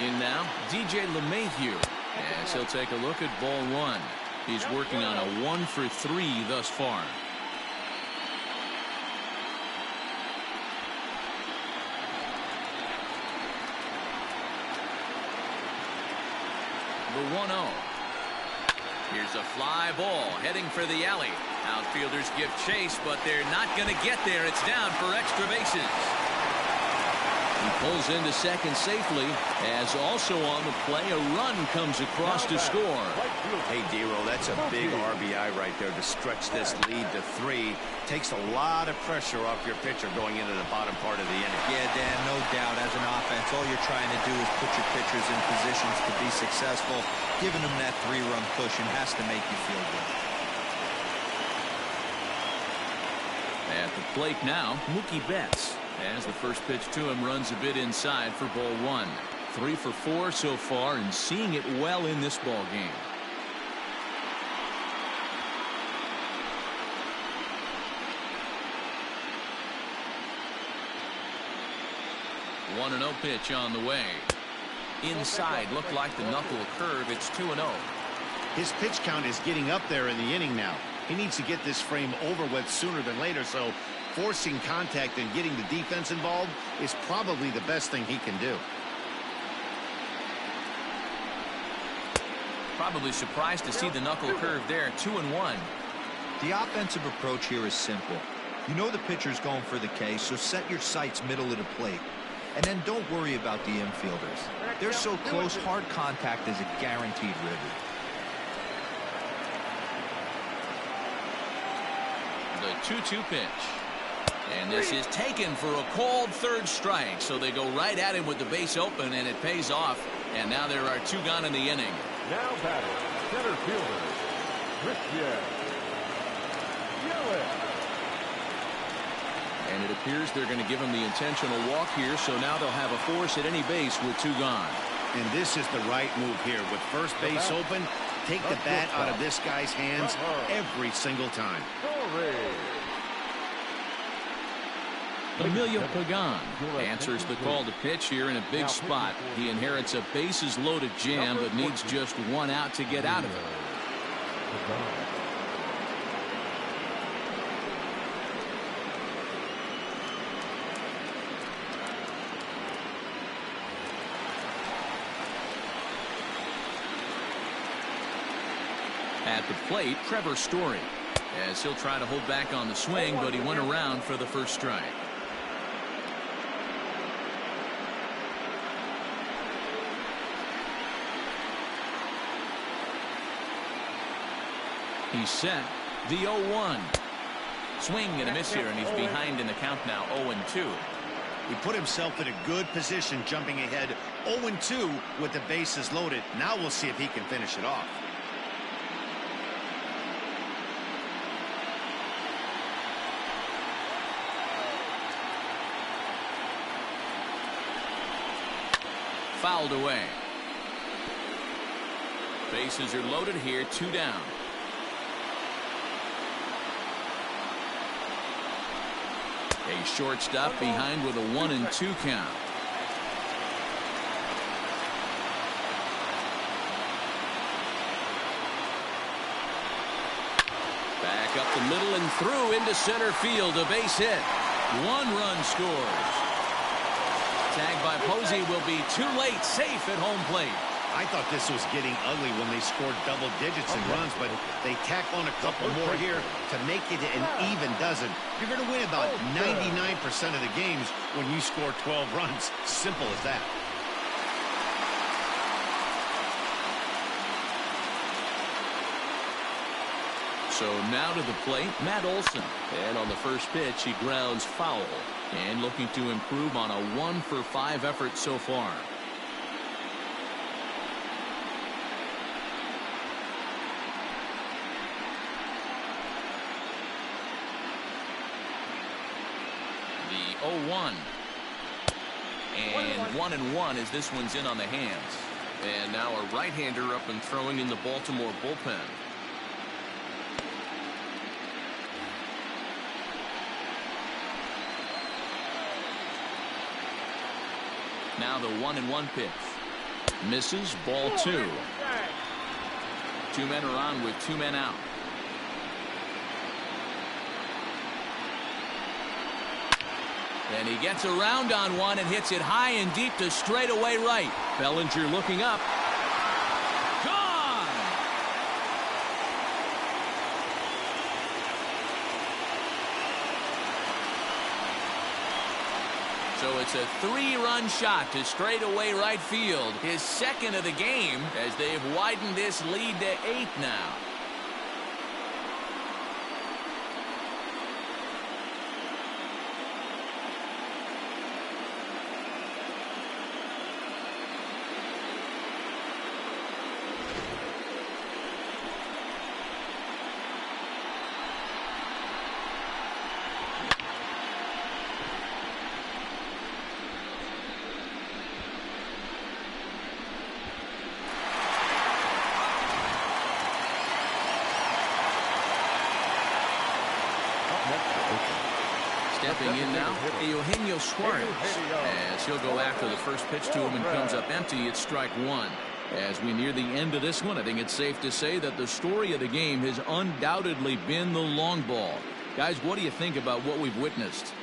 A: In now, DJ LeMahieu, as he'll take a look at ball one. He's working on a 1 for 3 thus far. The 1-0. Here's a fly ball heading for the alley. Outfielders give chase, but they're not going to get there. It's down for extra bases. He pulls into second safely, as also on the play, a run comes across to score.
B: Hey, Dero, that's a big RBI right there to stretch this lead to 3. Takes a lot of pressure off your pitcher going into the bottom part of the inning.
D: Yeah, Dan, no doubt. As an offense, all you're trying to do is put your pitchers in positions to be successful. Giving them that 3-run cushion has to make you feel good.
A: At the plate now, Mookie Betts, as the first pitch to him runs a bit inside for ball 1. 3 for 4 so far, and seeing it well in this ball game. One 1-0 pitch on the way. Inside, looked like the knuckle curve. It's 2-0.
B: His pitch count is getting up there in the inning now. He needs to get this frame over with sooner than later, so forcing contact and getting the defense involved is probably the best thing he can do.
A: Probably surprised to see the knuckle curve there. 2-1.
D: The offensive approach here is simple. You know the pitcher's going for the K, so set your sights middle of the plate. And then don't worry about the infielders. They're so close, hard contact is a guaranteed ribbon.
A: The 2-2 pitch. And this is taken for a called third strike. So they go right at him with the base open, and it pays off. And now there are 2 gone in the inning.
E: Now batting, center fielder, Christian Yelich.
A: And it appears they're going to give him the intentional walk here, so now they'll have a force at any base with 2 gone.
B: And this is the right move here. With first base open, take the bat out of this guy's hands every single time.
A: Emilio Pagan answers the call to pitch here in a big spot. He inherits a bases loaded jam, but needs just 1 out to get out of it. At the plate, Trevor Story, as he'll try to hold back on the swing, but he went around for the first strike. He's set. The 0-1. Swing and a miss here, and he's behind in the count now. 0-2.
B: He put himself in a good position jumping ahead 0-2 with the bases loaded. Now we'll see if he can finish it off.
A: Fouled away. Bases are loaded here. 2 down. A shortstop behind with a 1-2 count. Back up the middle and through into center field. A base hit. 1 run scores. Tagged by Posey will be too late. Safe at home plate.
B: I thought this was getting ugly when they scored double digits in runs, but they tack on a couple more here to make it an even dozen. You're going to win about 99% of the games when you score 12 runs. Simple as that.
A: So now to the plate, Matt Olson. And on the first pitch, he grounds foul. And looking to improve on a 1 for 5 effort so far. The 0-1. And 1-1 as this one's in on the hands. And now a right-hander up and throwing in the Baltimore bullpen. Now the 1-1 pitch. Misses. Ball 2. 2 men are on with 2 men out. And he gets around on one and hits it high and deep to straightaway right. Bellinger looking up. Gone! So it's a 3-run shot to straightaway right field. His second of the game as they've widened this lead to 8 now. Stepping in now, Eugenio Suarez, as he'll go after the first pitch to him and comes up empty. It's strike 1. As we near the end of this one, I think it's safe to say that the story of the game has undoubtedly been the long ball. Guys, what do you think about what we've witnessed?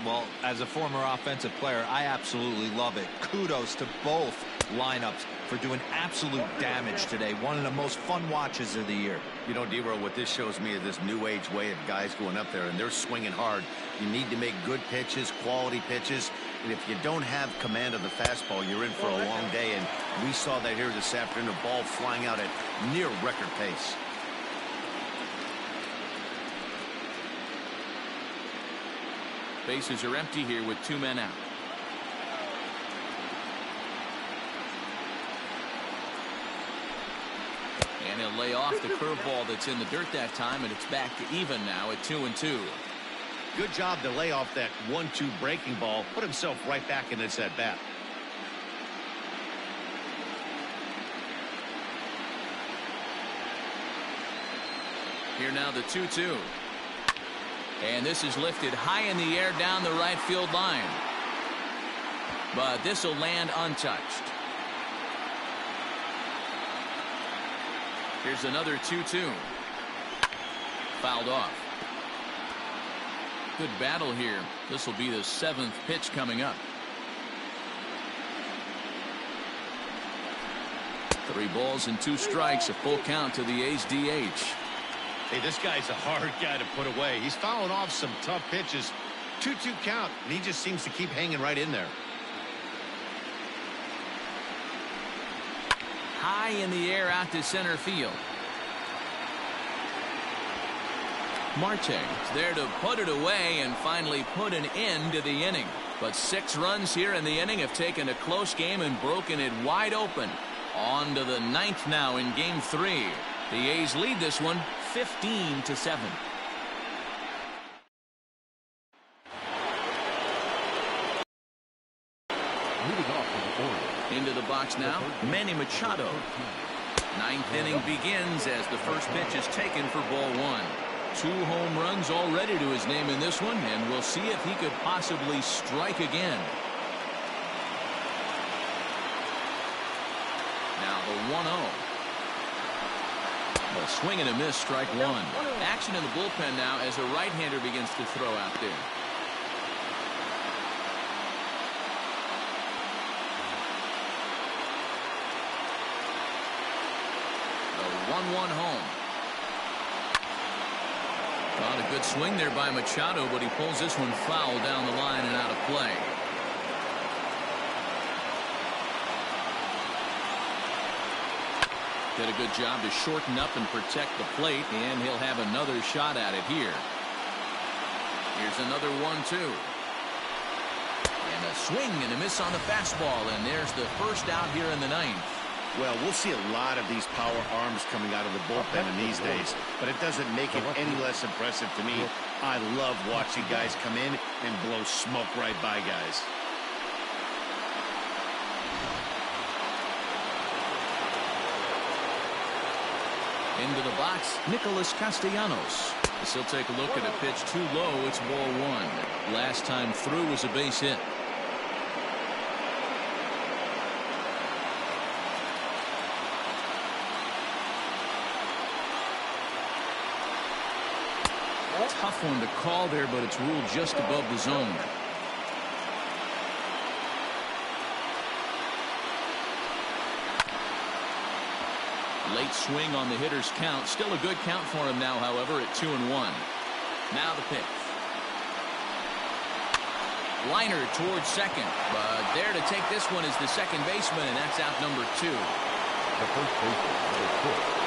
D: Well, as a former offensive player, I absolutely love it. Kudos to both lineups for doing absolute damage today. One of the most fun watches of the year.
B: You know, D-Roll, what this shows me is this new age way of guys going up there, and they're swinging hard. You need to make good pitches, quality pitches, and if you don't have command of the fastball, you're in for a long day, and we saw that here this afternoon, a ball flying out at near record pace.
A: Bases are empty here with 2 men out. And he'll lay off the curveball that's in the dirt that time, and it's back to even now at 2-2.
B: Good job to lay off that 1-2 breaking ball, put himself right back in this at bat.
A: Here now the 2-2. And this is lifted high in the air down the right field line. But this will land untouched. Here's another 2-2. Fouled off. Good battle here. This will be the 7th pitch coming up. 3 balls and 2 strikes. A full count to the A's DH.
B: Hey, this guy's a hard guy to put away. He's fouling off some tough pitches. 2-2 count, and he just seems to keep hanging right in there.
A: High in the air out to center field. Marte is there to put it away and finally put an end to the inning. But 6 runs here in the inning have taken a close game and broken it wide open. On to the 9th now in game 3. The A's lead this one 15-7. Into the box now, Manny Machado. 9th inning begins as the first pitch is taken for ball 1. 2 home runs already to his name in this one, and we'll see if he could possibly strike again. Now the 1-0. A swing and a miss, strike 1. Action in the bullpen now as a right-hander begins to throw out there. The 1-1 home. Got a good swing there by Machado, but he pulls this one foul down the line and out of play. Did a good job to shorten up and protect the plate, and he'll have another shot at it here. Here's another 1-2. And a swing and a miss on the fastball, and there's the first out here in the 9th.
B: Well, we'll see a lot of these power arms coming out of the bullpen in these days, but it doesn't make it any less impressive to me. I love watching guys come in and blow smoke right by guys.
A: Into the box, Nicholas Castellanos. As he'll take a look at a pitch too low. It's ball 1. Last time through was a base hit. Tough one to call there, but it's ruled just above the zone. Late swing on the hitter's count. Still a good count for him now, however, at 2-1. Now the pitch. Liner towards second, but there to take this one is the second baseman, and that's out number 2.
C: The first baseman, number 6.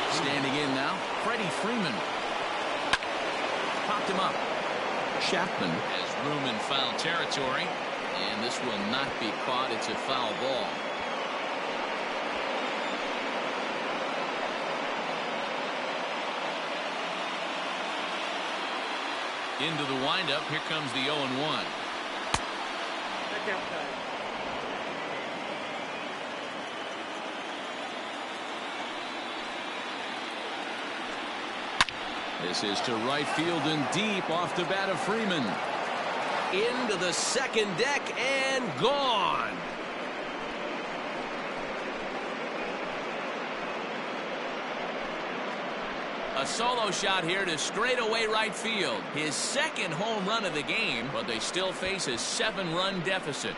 A: Standing in now, Freddie Freeman. Popped him up. Chapman has room in foul territory, and this will not be caught. It's a foul ball. Into the windup. Here comes the 0-1. This is to right field and deep off the bat of Freeman. Into the second deck and gone. A solo shot here to straightaway right field. His second home run of the game, but they still face a 7-run deficit.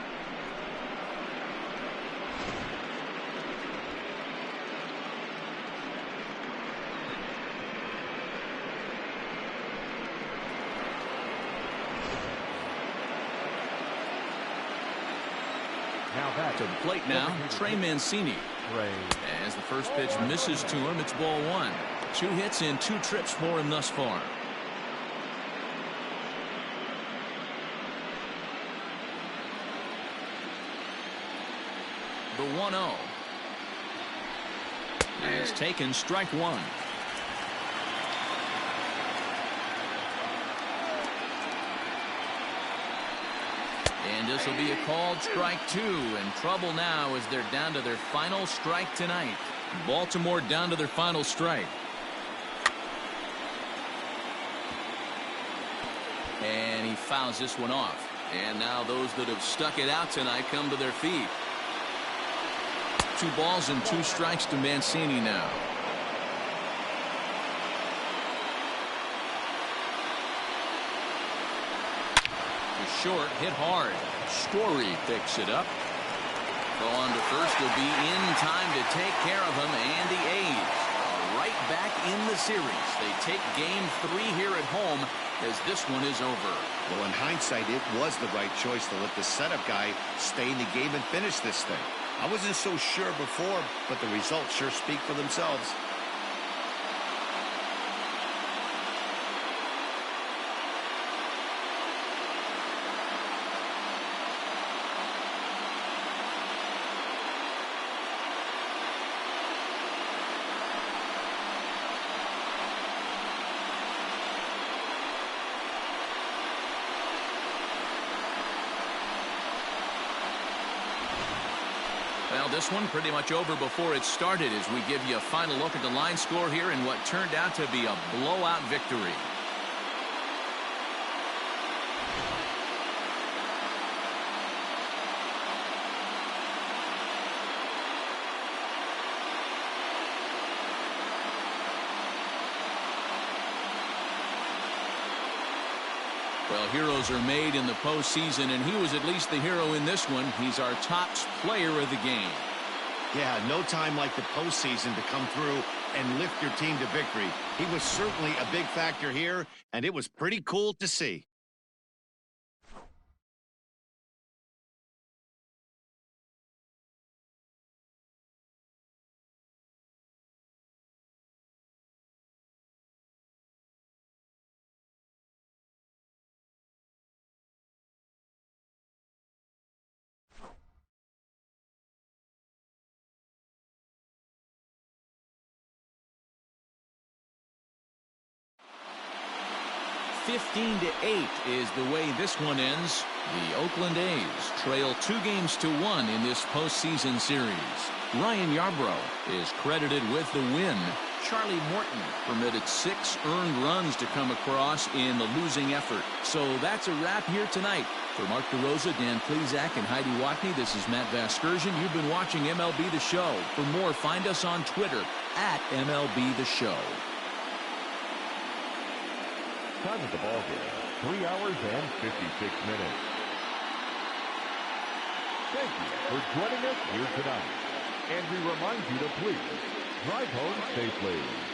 C: Now back
A: to the plate now, Trey Mancini. As the first pitch misses to him, it's ball 1. 2 hits and 2 trips for him thus far. The 1-0 is taken, strike 1. And this will be a called strike 2. In trouble now as they're down to their final strike tonight. Baltimore down to their final strike. And he fouls this one off. And now those that have stuck it out tonight come to their feet. 2 balls and 2 strikes to Mancini now. Short, hit hard. Story picks it up. Throw on to first will be in time to take care of him, and the A's are right back in the series. They take game 3 here at home as this one is over.
B: Well, in hindsight, it was the right choice to let the setup guy stay in the game and finish this thing. I wasn't so sure before, but the results sure speak for themselves.
A: Well, this one pretty much over before it started as we give you a final look at the line score here in what turned out to be a blowout victory. Well, heroes are made in the postseason, and he was at least the hero in this one. He's our top player of the game.
B: Yeah, no time like the postseason to come through and lift your team to victory. He was certainly a big factor here, and it was pretty cool to see.
A: (15-8) is the way this one ends. The Oakland A's trail 2-1 in this postseason series. Ryan Yarbrough is credited with the win. Charlie Morton permitted 6 earned runs to come across in the losing effort. So that's a wrap here tonight. For Mark DeRosa, Dan Plezak, and Heidi Watney, this is Matt Vasgersian. You've been watching MLB The Show. For more, find us on Twitter @MLB The Show.
E: Time of the ball game, 3 hours and 56 minutes. Thank you for joining us here tonight. And we remind you to please drive home safely.